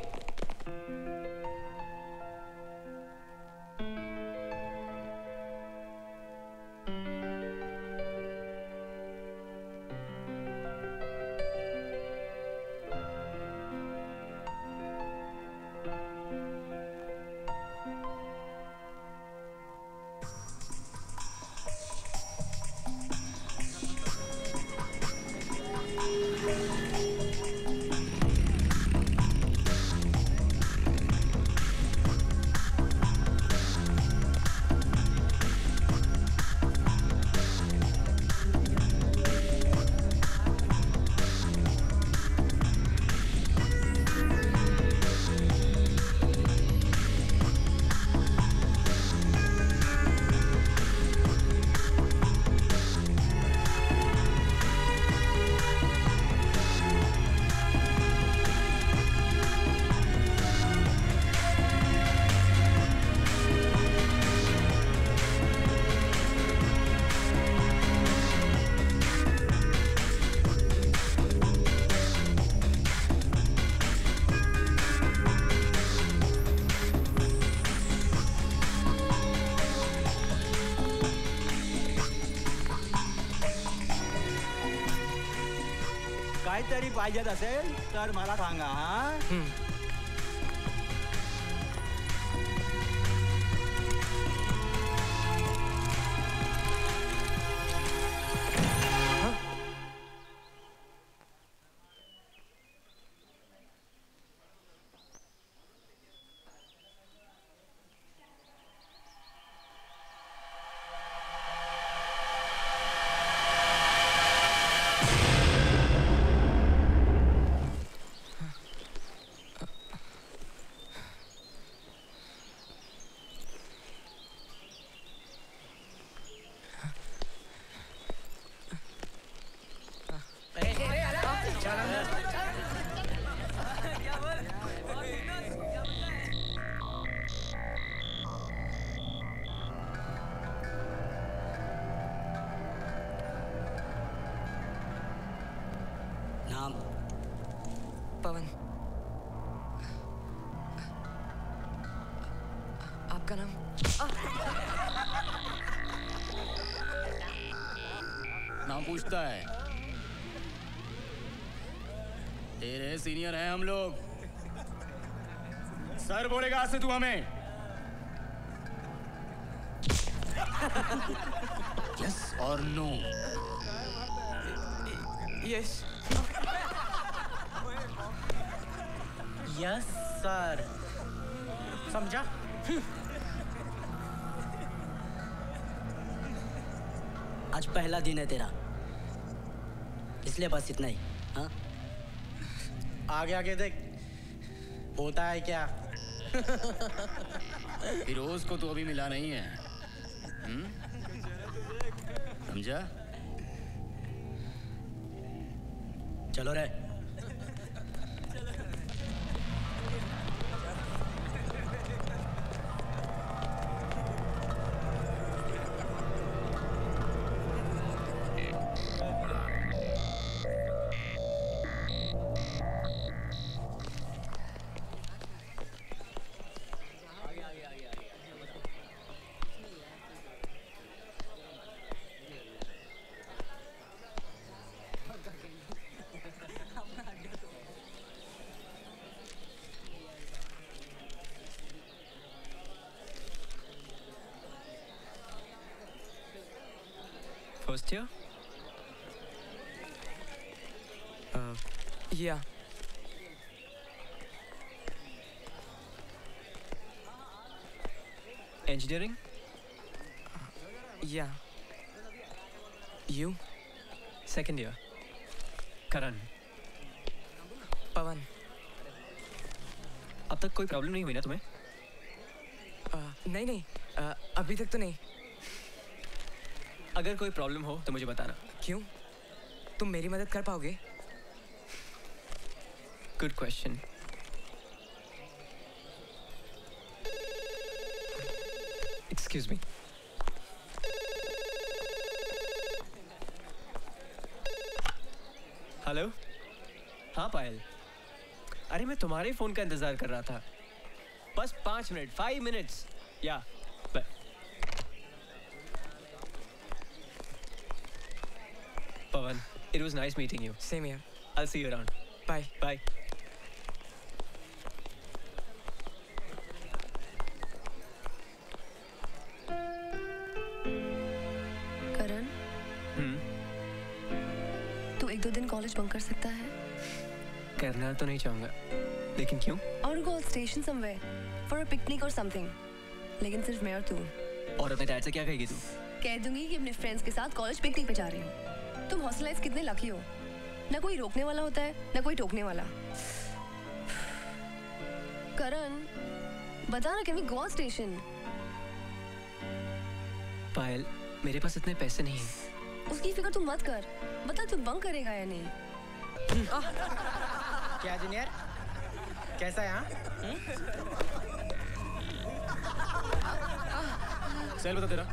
काहीतरी पाहिजेत असेल तर मला सांगा हा. नाम पवन। आपका नाम? नाम पूछता है। तेरे सीनियर हैं हम लोग। सर बोलेगा आज से तू हमें। यस और नो? यस। Yes sir. समझा? आज पहला दिन है तेरा, इसलिए बस इतना ही। हाँ, आगे आगे देख होता है क्या। फिरोज को तो अभी मिला नहीं है। समझा? चलो रे। First year? Yeah. Engineering? Yeah. You? Second year. Karan. पवन। अब तक कोई प्रॉब्लम नहीं हुई ना तुम्हें? नहीं नहीं, अभी तक तो नहीं। अगर कोई प्रॉब्लम हो तो मुझे बताना। क्यों? तुम मेरी मदद कर पाओगे? Good question. Excuse me. Hello. हाँ पायल, अरे मैं तुम्हारे फोन का इंतजार कर रहा था। बस 5 मिनट, 5 मिनट्स। या Pawan, it was nice meeting you. Same here. I'll see you around. Bye. Bye. करण, तू 1-2 दिन कॉलेज बंक कर सकता है? करना तो नहीं चाहूंगा, लेकिन क्यों? I want to go on station somewhere for a picnic or something. लेकिन सिर्फ मैं और तू। और अपने डैड से क्या कहेगी तू? कह दूंगी कि अपने फ्रेंड्स के साथ कॉलेज पिकनिक पे जा रही हूँ। तुम हॉस्टलाइज कितने लकी हो, ना कोई रोकने वाला होता है ना कोई टोकने वाला। करण, बता ना, can we go on station? Payal, मेरे पास इतने पैसे नहीं हैं। उसकी फिक्र तू मत कर, बता तू बंक करेगा या नहीं। क्या जूनियर, कैसा है? सेल बता तेरा,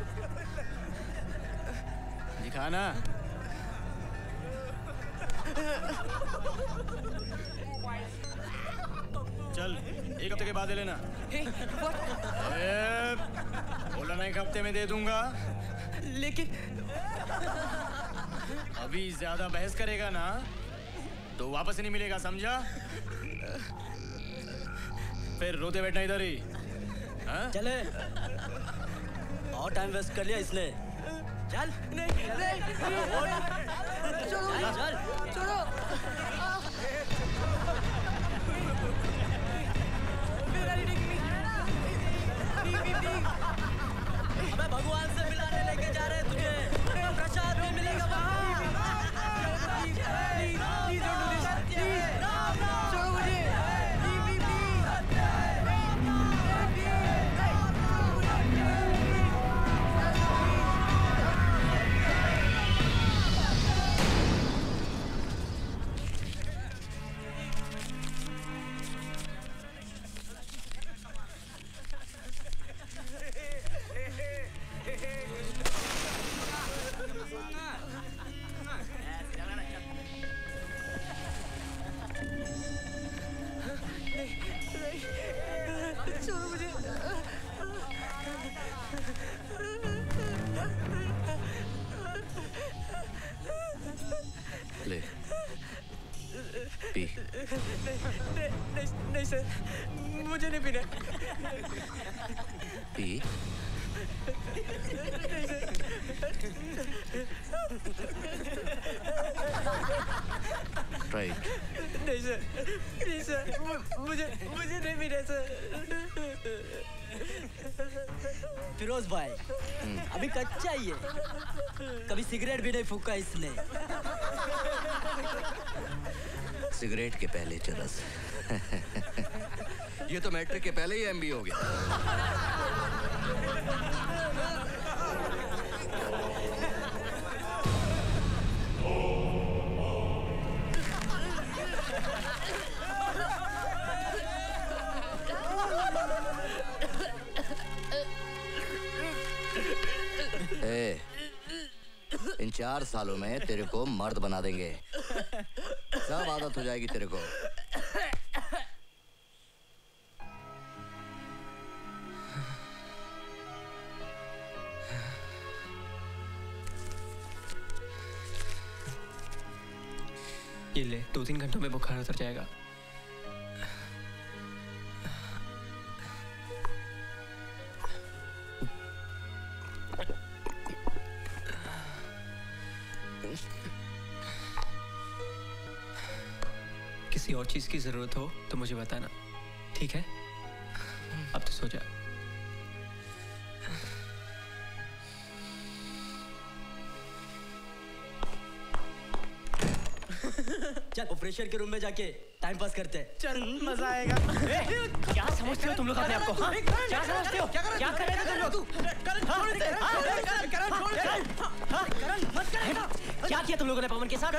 दिखाना। चल, 1 हफ्ते के बाद दे लेना। बोला ना 1 हफ्ते में दे दूंगा। लेकिन अभी ज्यादा बहस करेगा ना तो वापस नहीं मिलेगा, समझा? फिर रोते बैठना इधर ही। चले, और टाइम वेस्ट कर लिया इसने। चल नहीं, छोड़ो। अबे भगवान से मिलाने लेके जा रहे हैं तुझे, प्रसाद भी मिलेगा वहाँ। छोड़ो मुझे। छोड़ो मुझे। ले पी। नहीं सर, मुझे नहीं पीना। पी। नहीं सर। राइट। नहीं सर, मुझे नहीं पीना सर। फिरोज भाई, अभी कच्चा ही है, कभी सिगरेट भी नहीं फूका इसने। सिगरेट के पहले चरस। ये तो मैट्रिक के पहले ही एमबी हो गया। इन 4 सालों में तेरे को मर्द बना देंगे, सब आदत हो जाएगी तेरे को। ये ले, 2-3 घंटों में बुखार उतर जाएगा। किसी और चीज की जरूरत हो तो मुझे बताना, ठीक है? अब तो सो जा। चल ऑपरेशन के रूम में जाके टाइम पास करते हैं। चल, मजा आएगा। क्या समझते हो तुम लोग अपने आप को? क्या समझते हो? क्या कर रहे थे तुम लोग? क्या किया तुम लोगों ने पवन के साथ?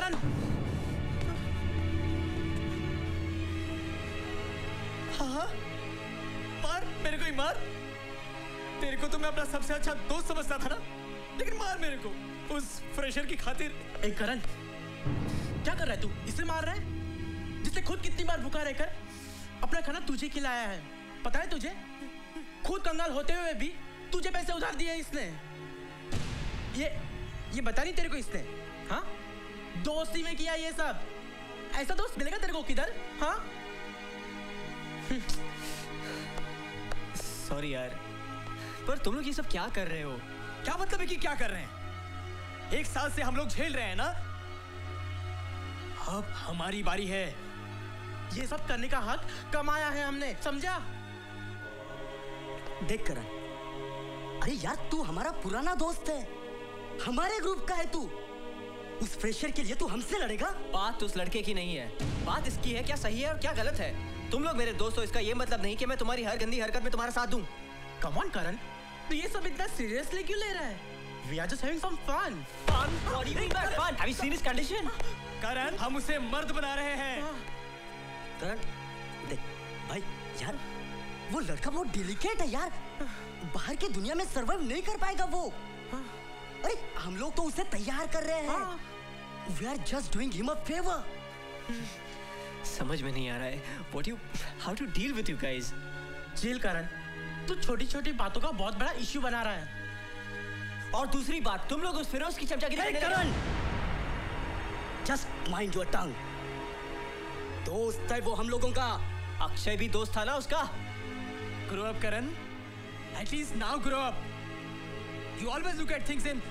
हाँ, मार, मेरे को ही मार। तेरे को तो मैं अपना सबसे अच्छा दोस्त समझता था ना, लेकिन मार मेरे को उस फ्रेशर की खातिर। करण, क्या कर रहा है तू? इसे मार रहा है जिसने खुद कितनी बार भूखा रहकर अपना खाना तुझे खिलाया है। पता है तुझे? खुद कंगाल होते हुए भी तुझे पैसे उधार दिए इसने। ये बता नहीं तेरे को इसने? हाँ, दोस्ती में किया ये सब। ऐसा दोस्त मिलेगा तेरे को किधर? हाँ, सॉरी यार, पर तुम लोग ये सब क्या कर रहे हो? क्या मतलब है कि क्या कर रहे हैं? 1 साल से हम लोग झेल रहे हैं ना, अब हमारी बारी है। ये सब करने का हक कमाया है हमने, समझा? देख करण, अरे यार तू हमारा पुराना दोस्त है, हमारे ग्रुप का है तू। उस फ्रेशर के लिए तू हमसे लड़ेगा? बात उस लड़के की नहीं है, बात इसकी है क्या सही है और क्या गलत है। तुम लोग मेरे दोस्त हो, इसका ये मतलब नहीं कि मैं तुम्हारी हर गंदी हरकत में तुम्हारा साथ दूं। कम ऑन करण, तो ये सब इतना सीरियसली क्यों ले रहा है? We are just having some fun. Fun? What do you mean by fun? Have you seen his condition? करण, हम उसे मर्द बना रहे हैं। करण, देख भाई यार, वो लड़का बहुत डेलिकेट है यार, बाहर की दुनिया में सर्वाइव नहीं कर पाएगा वो। अरे हम लोग तो उसे तैयार कर रहे हैं। We are just doing him a favor. समझ में नहीं आ रहा है how to deal with you guys. Chill Karan, तू छोटी छोटी बातों का बहुत बड़ा इश्यू बना रहा है। और दूसरी बात, तुम लोग उस फिरोज की चमचागिरी करने लगे। करण, just mind your tongue. दोस्त है वो हम लोगों का। अक्षय भी दोस्त था ना उसका। Grow up, Karan. At least now grow up. You always look at things in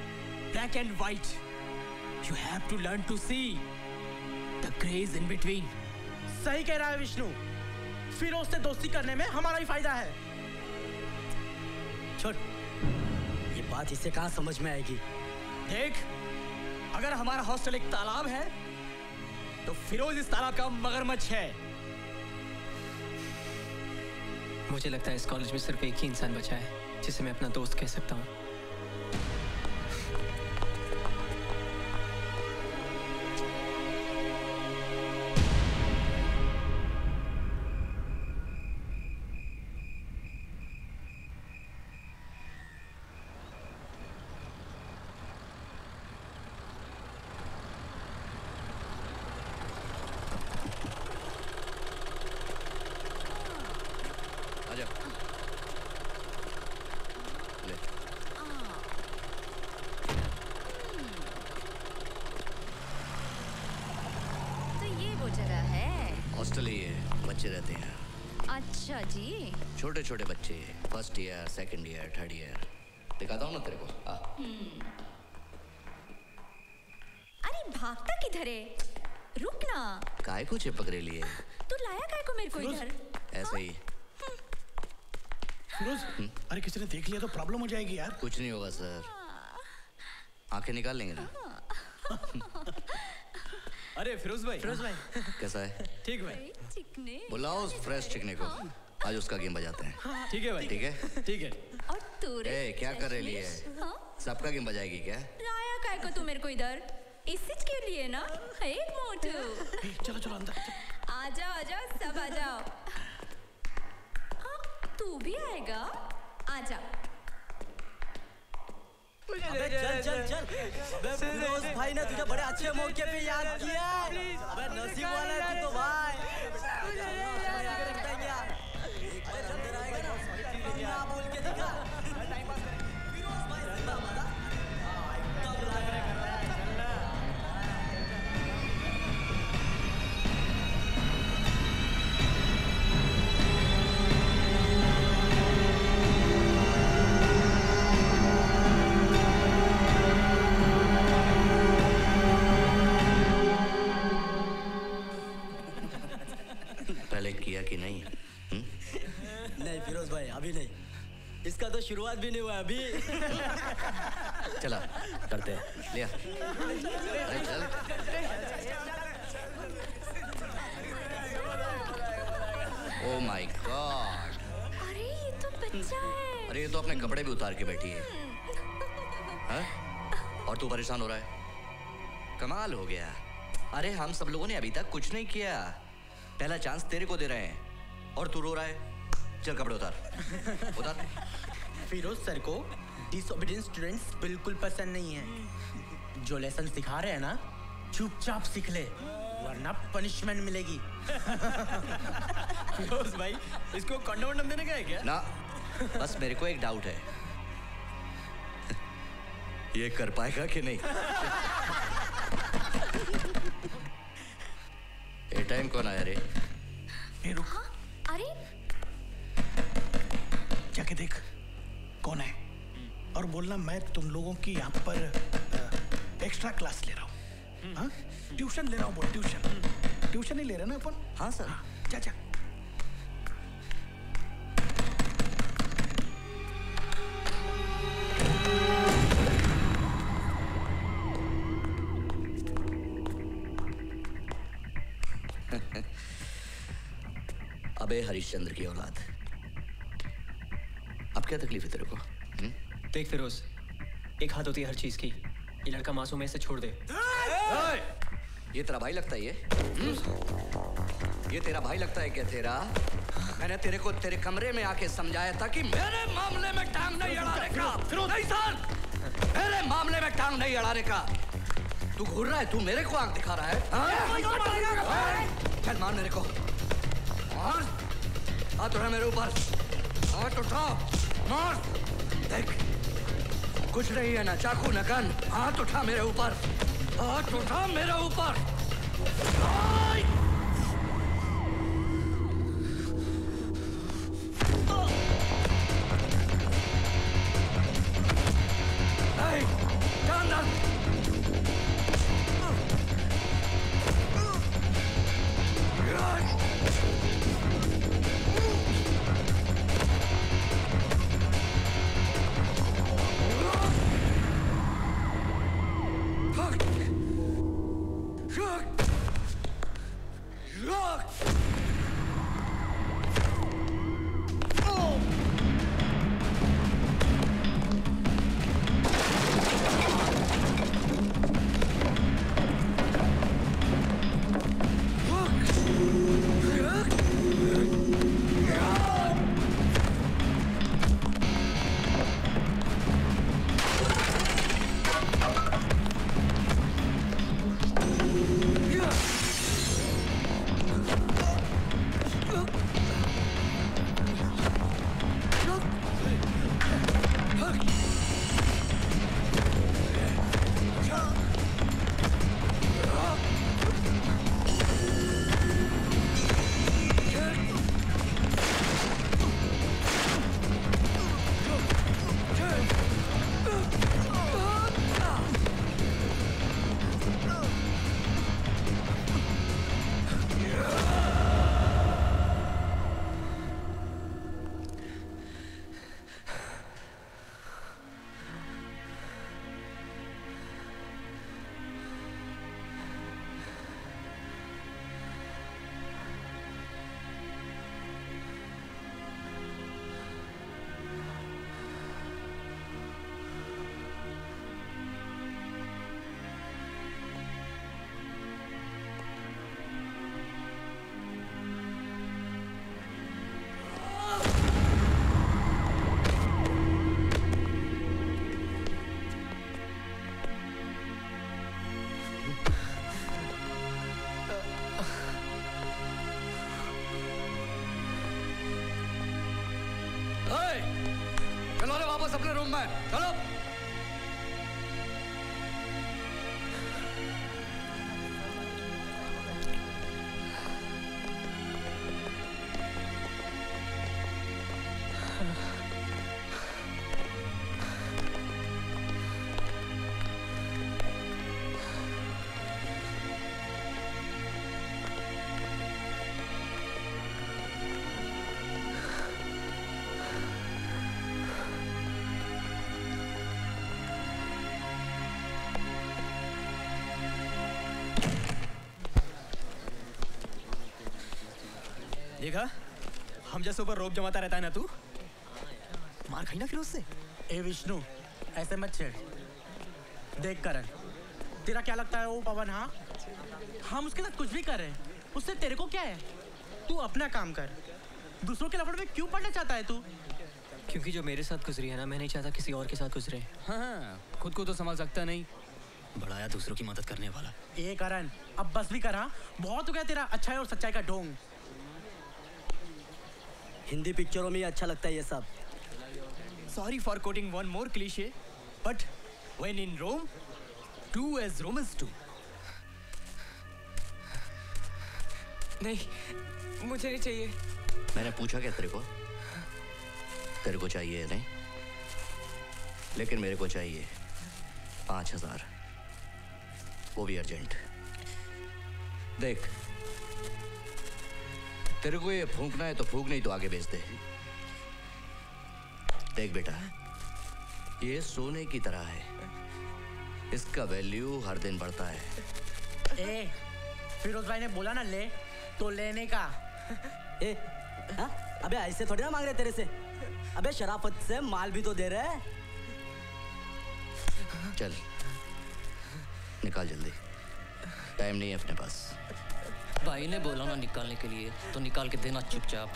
black and white. You have to learn to see the grays in between. सही कह रहा है विष्णु, फिरोज से दोस्ती करने में हमारा ही फायदा है। छोड़, ये बात इसे कहाँ समझ में आएगी? देख, अगर हमारा हॉस्टल एक तालाब है तो फिरोज इस तालाब का मगरमच्छ है। मुझे लगता है इस कॉलेज में सिर्फ एक ही इंसान बचा है जिसे मैं अपना दोस्त कह सकता हूँ। अच्छा जी, छोटे छोटे बच्चे, first year, second year, third year. दिखाता हूँ ना तेरे को। अरे भागता किधर है? रुक ना। काय को चिपक रही लिए? तू लाया काय को मेरे को इधर? ऐसे ही। फिरोज, अरे किसी ने देख लिया तो प्रॉब्लम हो जाएगी यार। कुछ नहीं होगा सर, आंखें निकाल लेंगे ना। अरे फिरोज भाई कैसा है? ठीक भाई। बुलाओ उस फ्रेश चिकने को, आज उसका गेम बजाते हैं। ठीक है भाई। ठीक है ठीक है। और तू रे क्या कर रही है? सबका गेम बजाएगी क्या? लाया काय को तू मेरे को इधर? इसी के लिए ना, एक मोटू। चलो चलो अंदर। आ जाओ सब आ जाओ। तू भी आएगा? आ जा। अबे चल। अबे फिरोज भाई ने तुझे बड़े अच्छे मौके पे याद किया। अबे नसीब वाला है तू तो भाई। बोल के दिखा। फिरोज भाई रहता हमारा। एकदम लग रहा है। किया कि नहीं? नहीं फिरोज भाई, अभी नहीं। इसका तो शुरुआत भी नहीं हुआ अभी। चला करते हैं। लिया चल। ओह माय गॉड, अरे ये तो बच्चा है। अरे ये तो अपने कपड़े भी उतार के बैठी है। और तू परेशान हो रहा है? कमाल हो गया। अरे हम सब लोगों ने अभी तक कुछ नहीं किया, पहला चांस तेरे को दे रहे हैं और तू रो रहा है। चल कपड़े उतार। फिरोज सर को डिसोबीडियंट स्टूडेंट्स बिल्कुल पसंद नहीं है। जो लेसन सिखा रहे हैं ना, चुपचाप सीख ले वरना पनिशमेंट मिलेगी। फिरोज भाई इसको कंडम वंडम देने का है क्या? ना, बस मेरे को एक डाउट है, ये कर पाएगा कि नहीं? ये टाइम कौन आया रे? ए रुक, अरे जाके देख कौन है और बोलना मैं तुम लोगों की यहाँ पर एक्स्ट्रा क्लास ले रहा हूँ। हाँ? ट्यूशन ले रहा हूँ, बोल ट्यूशन ही ले रहे ना अपन? हाँ सर। जा जा। अबे हरिश्चंद्र की औलाद, अब क्या तकलीफ है तेरे को? देख फिरोज, एक हाथ होती है हर चीज की। ये लड़का मासूम है, इसे छोड़ दे। ये तेरा भाई लगता है? ये तेरा भाई लगता है क्या? तेरा मैंने तेरे को तेरे कमरे में आके समझाया था कि मेरे मामले में टांग नहीं अड़ाने का। नहीं सर, मेरे मामले में टांग नहीं अड़ाने का। तू घूर रहा है, तू मेरे को आंख दिखा रहा है। चल मार मेरे को, हाथ उठा मेरे ऊपर, हाथ उठा, मार। देख कुछ नहीं है, ना चाकू ना गन। हाथ उठा मेरे ऊपर, हाथ उठा मेरे ऊपर। चलो रे वापस अपने रूम में, चलो। देखा, हम जैसे ऊपर रोप जमाता रहता है ना तू, मार खाई ना फिर उससे। ए विष्णु, ऐसे मत छेड़। देख करण, तेरा क्या लगता है वो पवन? हाँ, हम उसके साथ कुछ भी करें, उससे तेरे को क्या है? तू अपना काम कर, दूसरों के लफड़े में क्यों पड़ना चाहता है तू? क्योंकि जो मेरे साथ गुजरी है ना, मैं नहीं चाहता किसी और के साथ गुजरे। हाँ, खुद को तो संभाल सकता नहीं, बड़ा आया दूसरों की मदद करने वाला। ए करण, अब बस भी करा, बहुत हो गया तेरा अच्छाई और सच्चाई का ढोंग। हिंदी पिक्चरों में ही अच्छा लगता है ये सब। Sorry for quoting one more cliché, but when in Rome, do as Romans do. नहीं, मुझे नहीं चाहिए। मैंने पूछा क्या तेरे को? तेरे को चाहिए या नहीं? लेकिन मेरे को चाहिए 5,000, वो भी अर्जेंट। देख, तेरे को ये फूंकना है तो फूंक, नहीं तो आगे बेच दे। देख बेटा, ये सोने की तरह है, इसका वैल्यू हर दिन बढ़ता है। ए, फिरोज भाई ने बोला ना ले, तो लेने का। ए, हाँ? अबे ऐसे थोड़ी ना मांग रहे तेरे से। अबे शराफत से माल भी तो दे रहे हैं। चल निकाल जल्दी, टाइम नहीं है अपने पास। भाई ने बोला ना निकालने के लिए, तो निकाल के देना चुपचाप।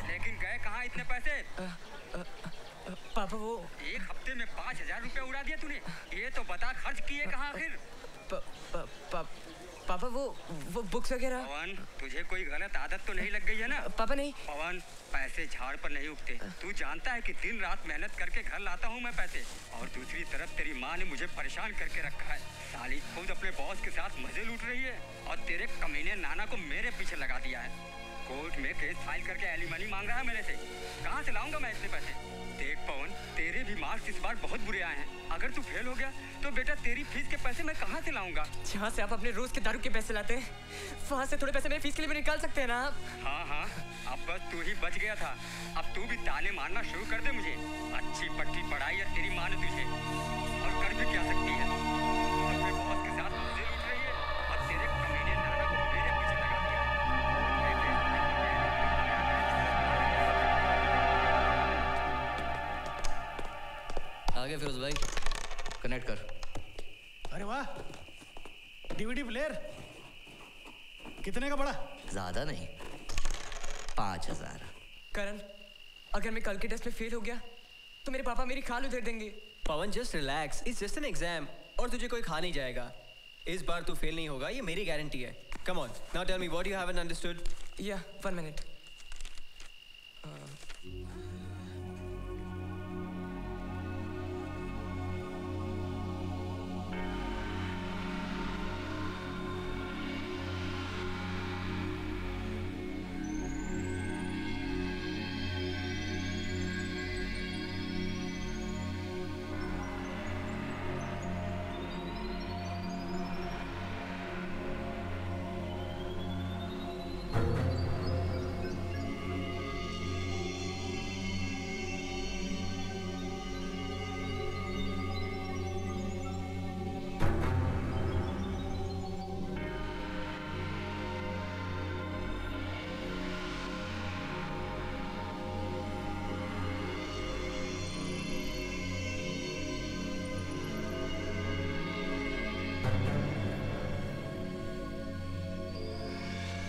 लेकिन गए कहाँ इतने पैसे? पापा वो एक हफ्ते में 5,000 रुपए उड़ा दिए तूने। ये तो बता खर्च किए कहाँ आखिर? पापा वो बुक्स वगैरह। पवन, तुझे कोई गलत आदत तो नहीं लग गई है ना? पापा नहीं। पवन, पैसे झाड़ पर नहीं उगते। तू जानता है कि दिन रात मेहनत करके घर लाता हूँ मैं पैसे, और दूसरी तरफ तेरी माँ ने मुझे परेशान करके रखा है। साली खुद अपने बॉस के साथ मजे लूट रही है, और तेरे कमीने नाना को मेरे पीछे लगा दिया है। कोर्ट में केस फाइल करके एलिमनी मांग रहा है मेरे से। कहाँ से लाऊंगा मैं इतने पैसे? देख पवन, तेरे भी मार्क्स इस बार बहुत बुरे आए हैं। अगर तू फेल हो गया तो बेटा तेरी फीस के पैसे मैं कहाँ से लाऊंगा? जहाँ से आप अपने रोज के दारू के पैसे लाते हैं, वहाँ से थोड़े पैसे मेरी फीस के लिए भी निकाल सकते हैं ना आप? हाँ हाँ, अब बस तू ही बच गया था। अब तू भी ताने मारना शुरू कर दे मुझे। अच्छी पट्टी पढ़ाई है तेरी माँ ने तुझे, और कर भी क्या सकती है? अपने बॉस के साथ मजे लूट रही है, और तेरे कमीने नाना को मेरे पीछे लगा दिया है। आगे फिरोज भाई, कनेक्ट कर। अरे वाह, डीवीडी प्लेयर कितने का पड़ा? ज्यादा नहीं, 5,000। करण, अगर मैं कल के टेस्ट में फेल हो गया तो मेरे पापा मेरी खाल उधेड़ देंगे। Pawan just relax, it's just an exam, और तुझे कोई खा नहीं जाएगा। इस बार तू फेल नहीं होगा, ये मेरी गारंटी है। Come on, now tell me what you haven't understood. या 1 मिनट।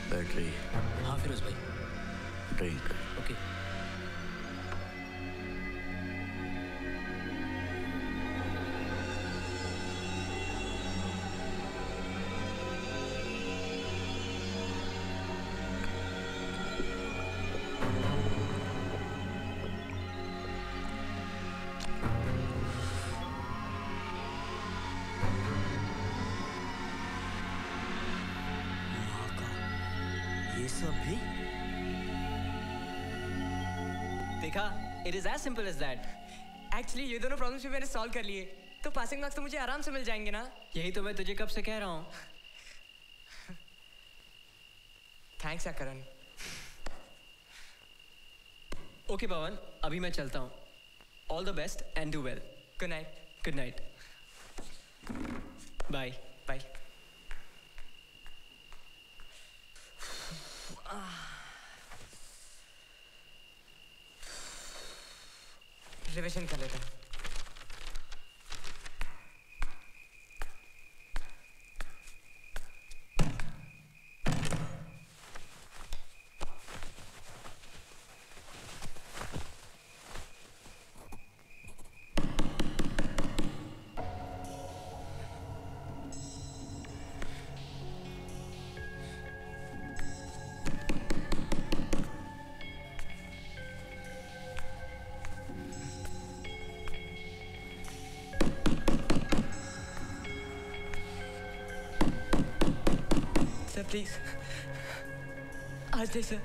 बैटरी। हाँ फिरोज भाई। ड्रिंक। ओके। सब भी देखा, it is as simple as that. Actually ये दोनों प्रॉब्लम्स भी मैंने सॉल्व कर लिए, तो पासिंग मार्क्स तो मुझे आराम से मिल जाएंगे ना। यही तो मैं तुझे कब से कह रहा हूँ। थैंक्स करण। ओके पवन, अभी मैं चलता हूँ। All the best and do well. Good night. Good night. Bye bye. Revision कर लेता हूँ। प्लीज आज नहीं सर,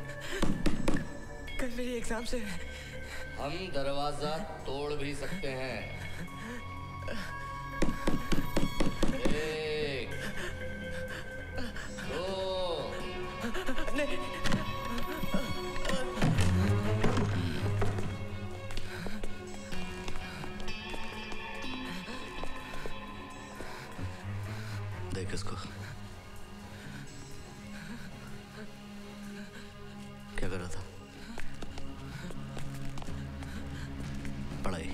कल मेरी एग्जाम से। हम दरवाजा तोड़ भी सकते हैं। एक, दो, नहीं। देख इसको, क्या कर रहा था? पढ़ाई।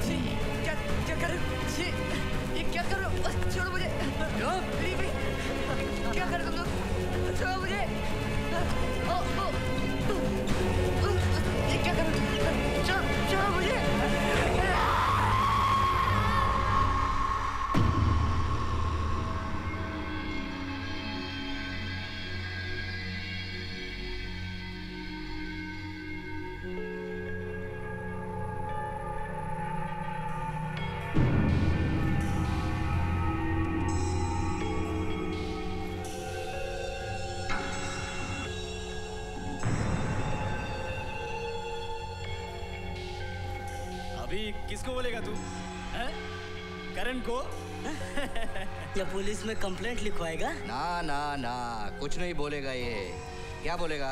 जी, क्या कर रहे हो? जी, ये क्या कर रहे हो? छोड़ो मुझे। Leave me. क्या कर रहे हो तुम लोग? छोड़ो मुझे। ये क्या कर रहे हो? छोड़ो मुझे। किसको बोलेगा तू? करण को? या पुलिस में कंप्लेंट लिखवाएगा? ना ना ना, कुछ नहीं बोलेगा ये। क्या बोलेगा?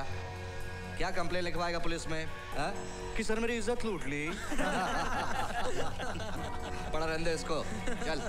क्या कंप्लेंट लिखवाएगा पुलिस में? कि सर मेरी इज्जत लूट ली। पड़ा रहने दे इसको, चल।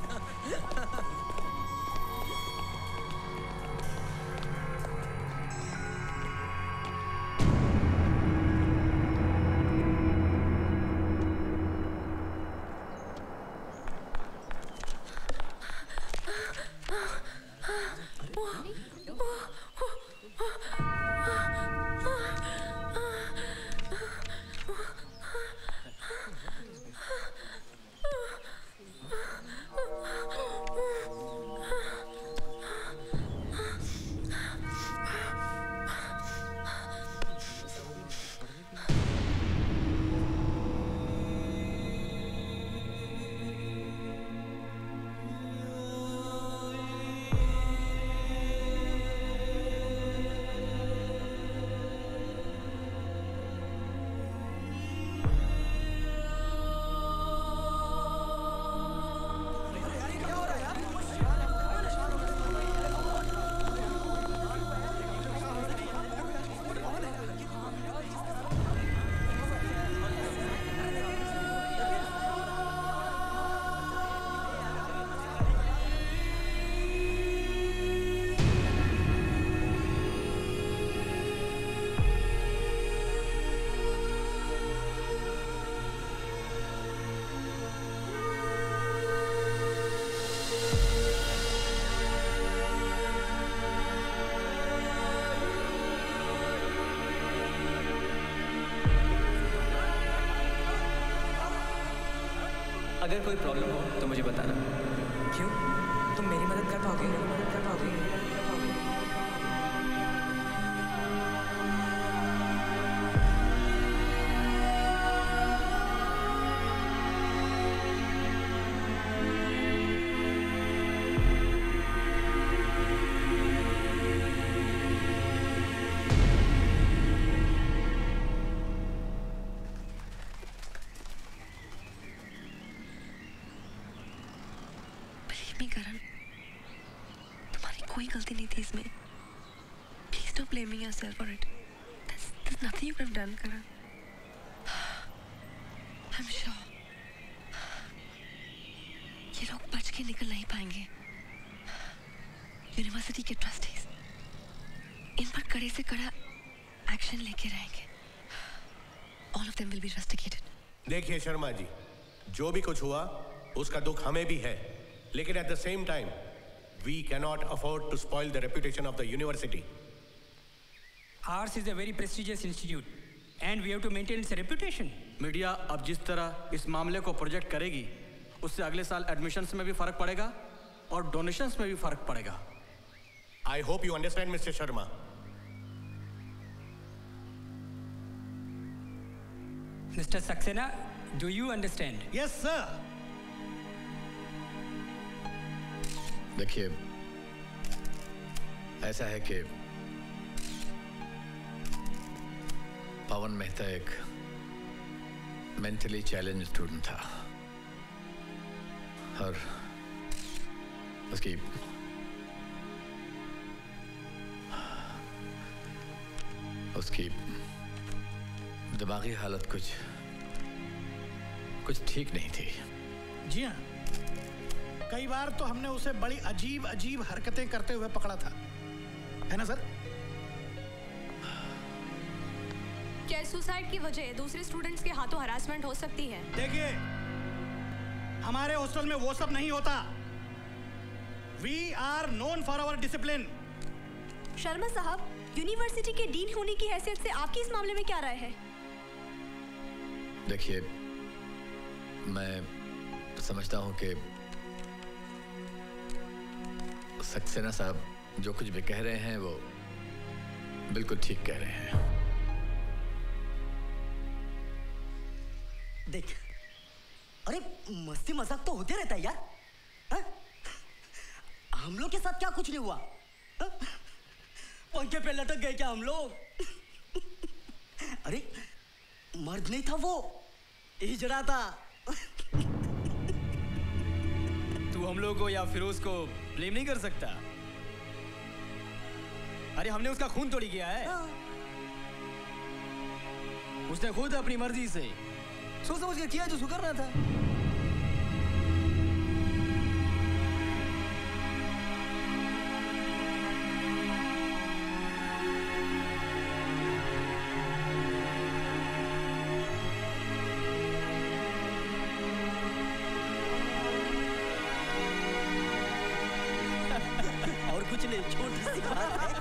अगर कोई प्रॉब्लम हो तो मुझे बताना। क्यों? तुम मेरी मदद कर पाओगे? करण, तुम्हारी कोई गलती नहीं थी इसमें। Please don't blame yourself for it. There's nothing you could have done, Karan. I'm sure ये लोग बच के निकल नहीं पाएंगे। यूनिवर्सिटी के ट्रस्टीज इन पर कड़े से कड़ा एक्शन लेके रहेंगे। All of them will be rusticated. देखिए शर्मा जी, जो भी कुछ हुआ उसका दुख हमें भी है, लेकिन at the same time we cannot afford to spoil the reputation of the university. Ours is a very prestigious institute and we have to maintain its reputation. Media अब जिस तरह इस मामले को प्रोजेक्ट करेगी उससे अगले साल एडमिशन्स में भी फर्क पड़ेगा और डोनेशंस में भी फर्क पड़ेगा। I hope you understand, Mr. Sharma. Mr. Saxena, Do you understand? Yes, sir. देखिए, ऐसा है कि पवन मेहता एक मेंटली चैलेंज स्टूडेंट था और उसकी दिमागी हालत कुछ ठीक नहीं थी। जी हाँ, कई बार तो हमने उसे बड़ी अजीब अजीब हरकतें करते हुए पकड़ा था, है ना सर? क्या सुसाइड की वजह दूसरे स्टूडेंट्स के हाथों हरासमेंट हो सकती है? देखिए, हमारे हॉस्टल में वो सब नहीं होता। We are known for our discipline. Sharma साहब, यूनिवर्सिटी के डीन होने की हैसियत से आपकी इस मामले में क्या राय है? देखिए, मैं समझता हूं कि सक्सेना साहब जो कुछ भी कह रहे हैं वो बिल्कुल ठीक कह रहे हैं। देख, अरे मस्ती मजाक तो होते रहता है यार। हा? हम लोग के साथ क्या कुछ नहीं हुआ? हा? पंखे पे लटक गए क्या हम लोग? अरे मर्द नहीं था वो, हिजड़ा था। तू हम लोग को या फिरोज को ब्लेम नहीं कर सकता। अरे हमने उसका खून थोड़ी किया है। उसने खुद अपनी मर्जी से सोच समझ के किया जो उसको करना था। और कुछ नहीं, छोटी सी बात है।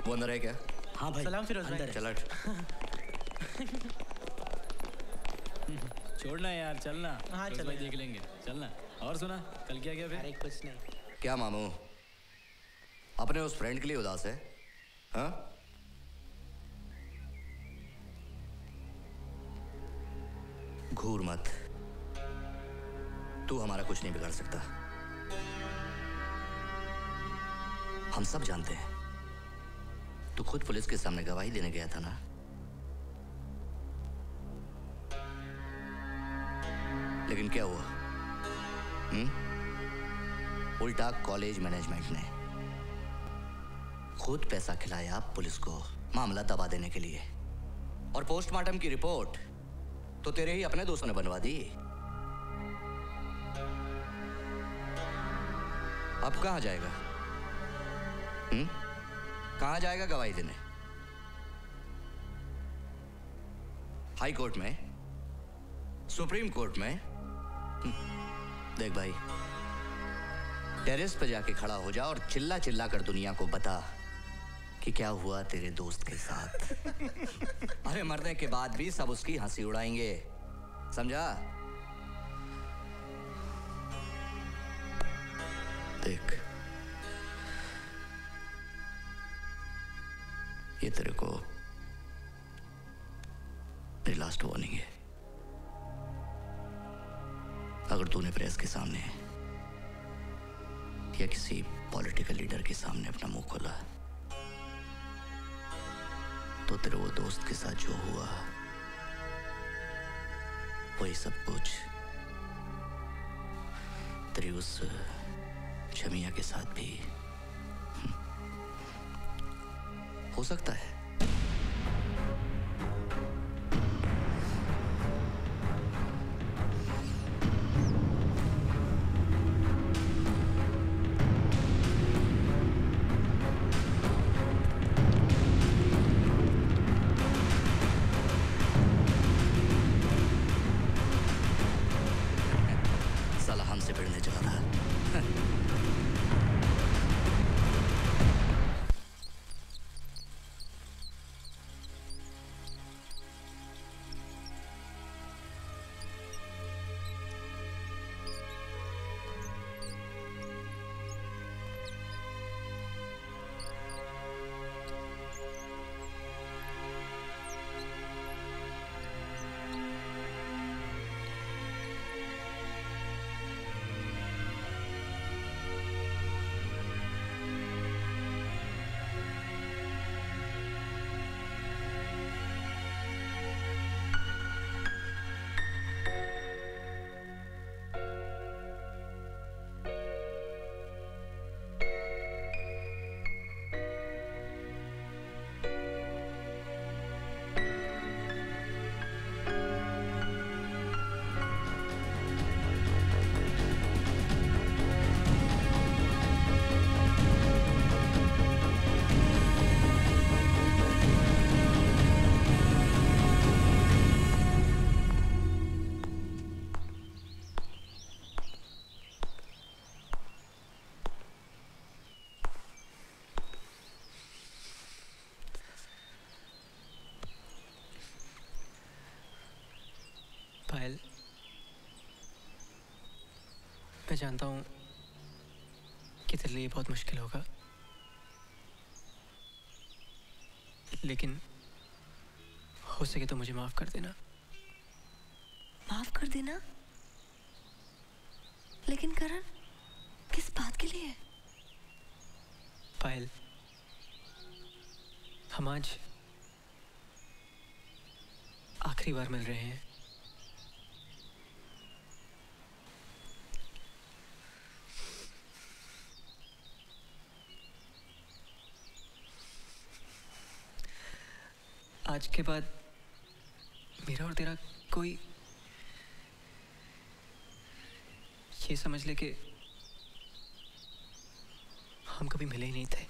वो अंदर है क्या? हाँ भाई। सलाम फिरोज भाई। चला। छोड़ना यार, चलना। हाँ, फिरोज चलो भाई यार। देख लेंगे, चलना। और सुना, कल क्या फिर? अरे कुछ नहीं। क्या मामू, अपने उस फ्रेंड के लिए उदास है? हाँ? घूर मत, तू हमारा कुछ नहीं बिगाड़ सकता। हम सब जानते हैं, तू खुद पुलिस के सामने गवाही देने गया था ना? लेकिन क्या हुआ? उल्टा कॉलेज मैनेजमेंट ने खुद पैसा खिलाया पुलिस को मामला दबा देने के लिए, और पोस्टमार्टम की रिपोर्ट तो तेरे ही अपने दोस्तों ने बनवा दी। अब कहां जाएगा? कहां जाएगा गवाही देने? हाई कोर्ट में? सुप्रीम कोर्ट में? देख भाई, टेरेस पे जाके खड़ा हो जा और चिल्ला चिल्ला कर दुनिया को बता कि क्या हुआ तेरे दोस्त के साथ। अरे मरने के बाद भी सब उसकी हंसी उड़ाएंगे, समझा? देख, ये तेरे को मेरी लास्ट वार्निंग है। अगर तूने प्रेस के सामने या किसी पॉलिटिकल लीडर के सामने अपना मुंह खोला तो तेरे वो दोस्त के साथ जो हुआ वही सब कुछ तेरी उस शमिया के साथ भी हो सकता है। साला हमसे भिड़ने चला था। मैं जानता हूँ कि तेरे लिए बहुत मुश्किल होगा, लेकिन हो सके तो मुझे माफ कर देना। माफ कर देना? लेकिन करण, किस बात के लिए? पायल, हम आज आखिरी बार मिल रहे हैं। आज के बाद मेरा और तेरा कोई ये समझ ले कि हम कभी मिले ही नहीं थे।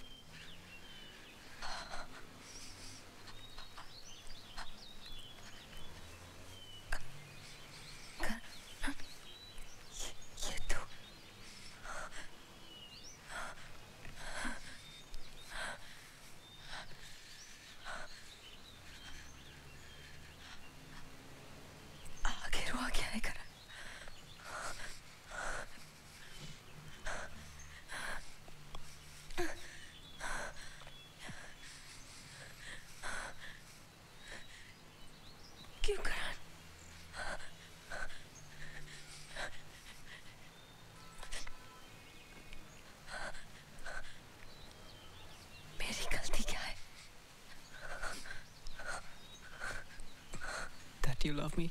You love me?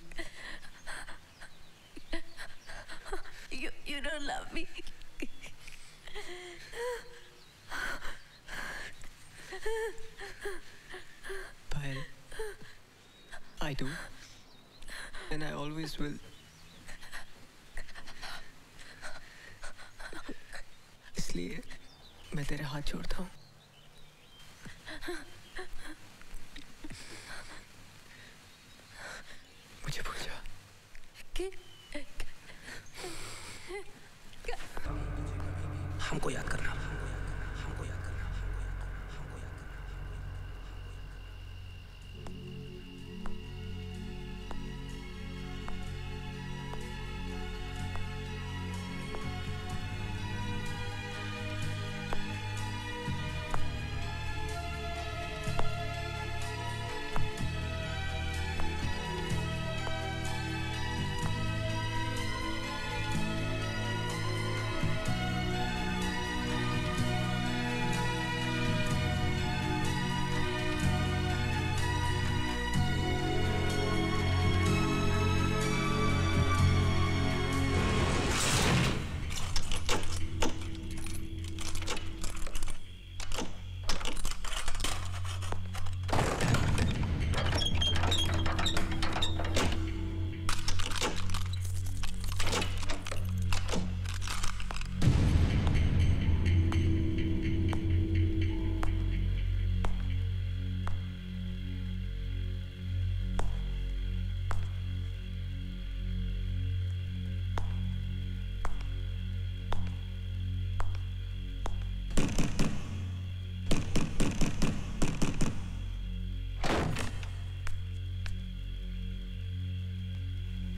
You don't love me. Payal, I do, and I always will. इसलिए मैं तेरे हाथ जोड़ता हूँ। मुझे भूल जा। हमको याद करना।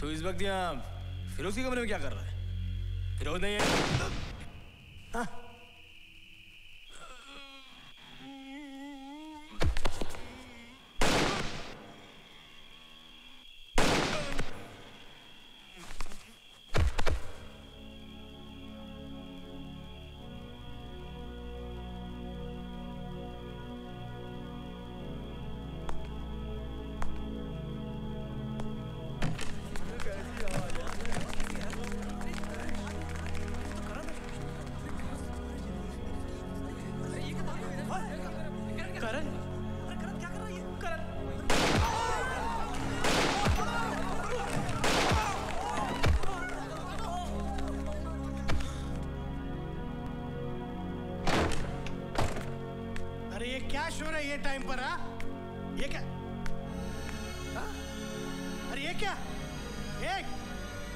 तो इस वक्त यहाँ फिरोज के कमरे में क्या कर रहा है? फिरोज नहीं है? हाँ? क्या शोर है ये टाइम पर? हाँ, ये क्या? हाँ? अरे ये क्या?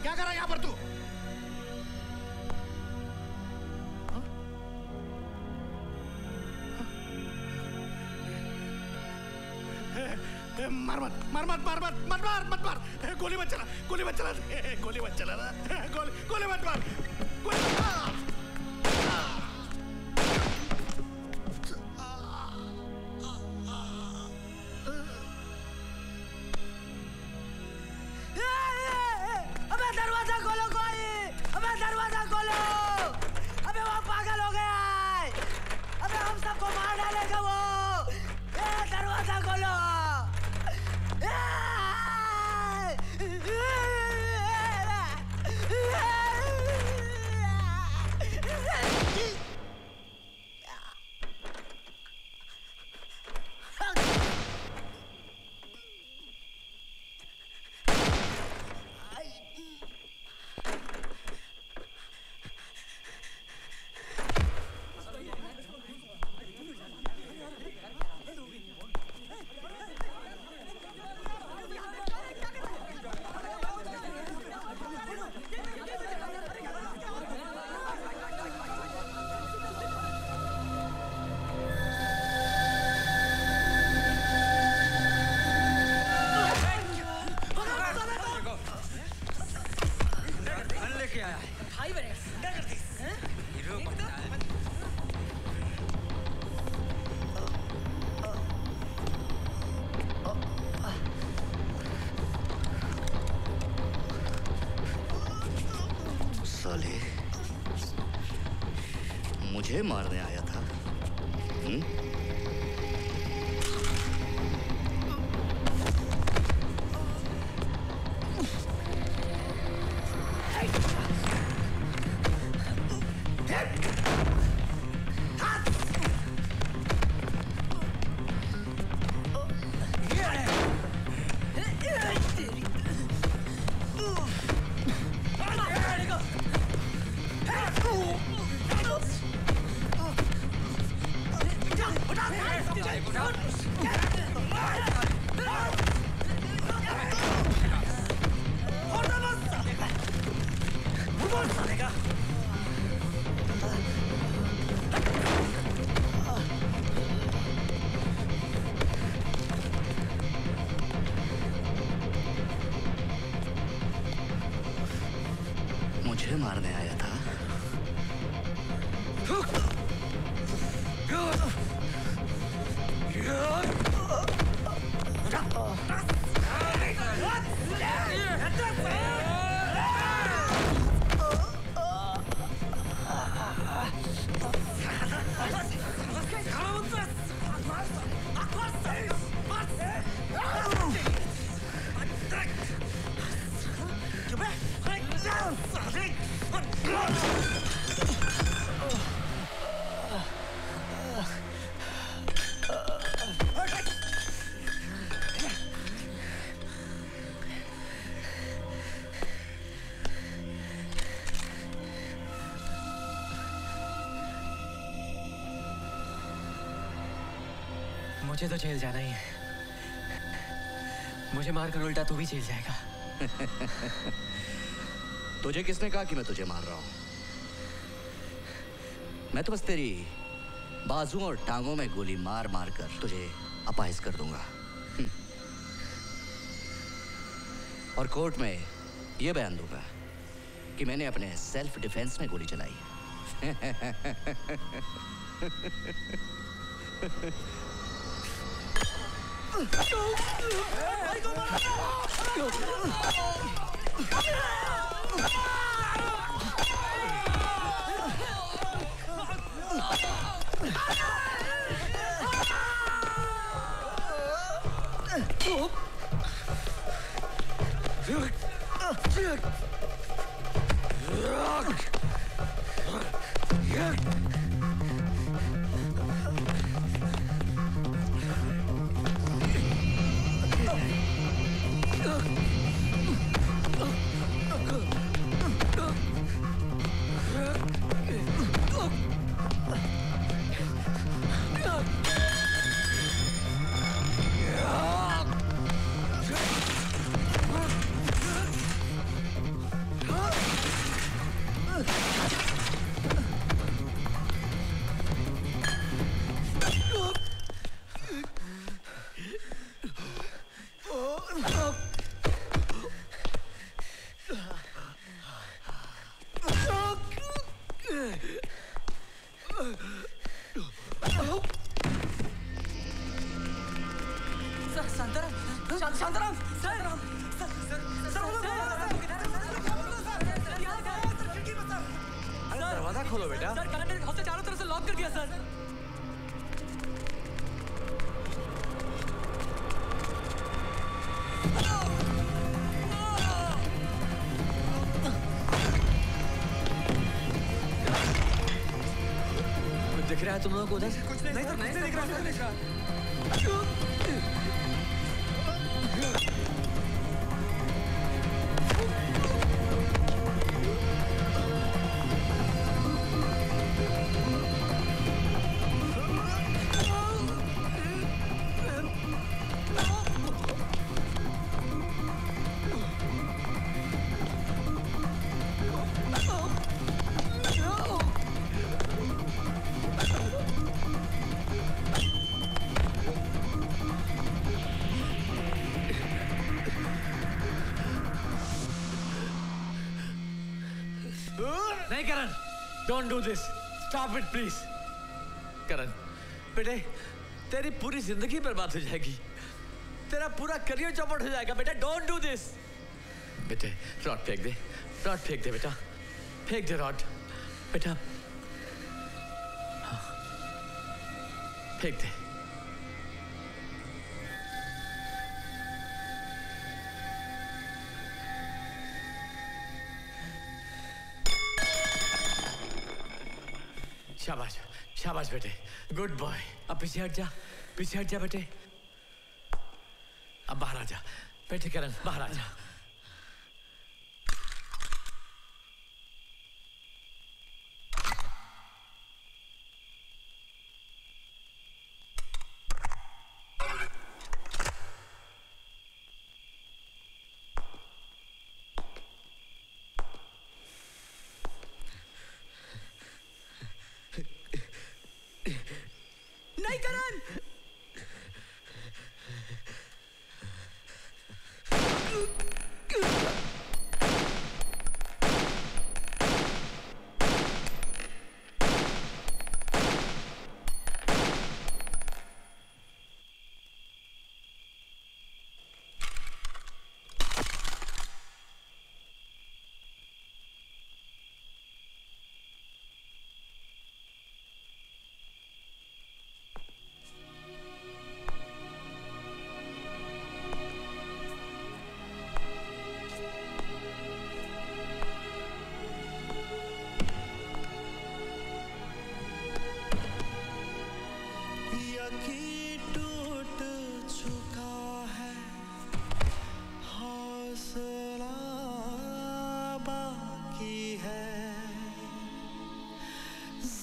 क्या कर रहा है यहाँ पर तू? मार मत मार मत मार मत मत मार मत मार गोली मत चला गोली मत चला गोली मत चला ना गोली मत मार गोली मत मार अबे दरवाजा खोलो कोई अबे दरवाजा खोलो अबे वो पागल हो गया है अबे हम सबको मार डालेगा वो दरवाजा खोलो साले मुझे मारने आया था मुझे मारने आया था मुझे तो जेल जाना ही है मुझे मारकर उल्टा तू भी जेल जाएगा तुझे किसने कहा कि मैं तुझे मार रहा हूं मैं तो बस तेरी बाजुओं और टांगों में गोली मार मार कर तुझे अपाहिज कर दूंगा और कोर्ट में यह बयान दूंगा कि मैंने अपने सेल्फ डिफेंस में गोली चलाई शांताराम दरवाजा खोलो बेटा। सर कलेक्टर हाउस से चारों तरफ से लॉक कर दिया सर। दिख रहा है तुम लोगों को उधर? कुछ नहीं सर, नहीं दिख रहा, नहीं दिख रहा। नहीं Karan, don't do this, stop it please. Karan बेटे, तेरी पूरी जिंदगी बर्बाद हो जाएगी, तेरा पूरा करियर चौपट हो जाएगा बेटा। Don't do this. बेटे रॉड फेंक दे, रॉड फेंक दे बेटा, फेंक दे रॉड बेटा, हाँ, फेंक दे। शाबाश शाबाश बेटे, गुड बॉय। अब पीछे हट जा, पीछे हट जा बेटे। अब बाहर आ जा बेटे, करण बाहर आ जा। नहीं करण,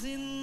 जिंदगी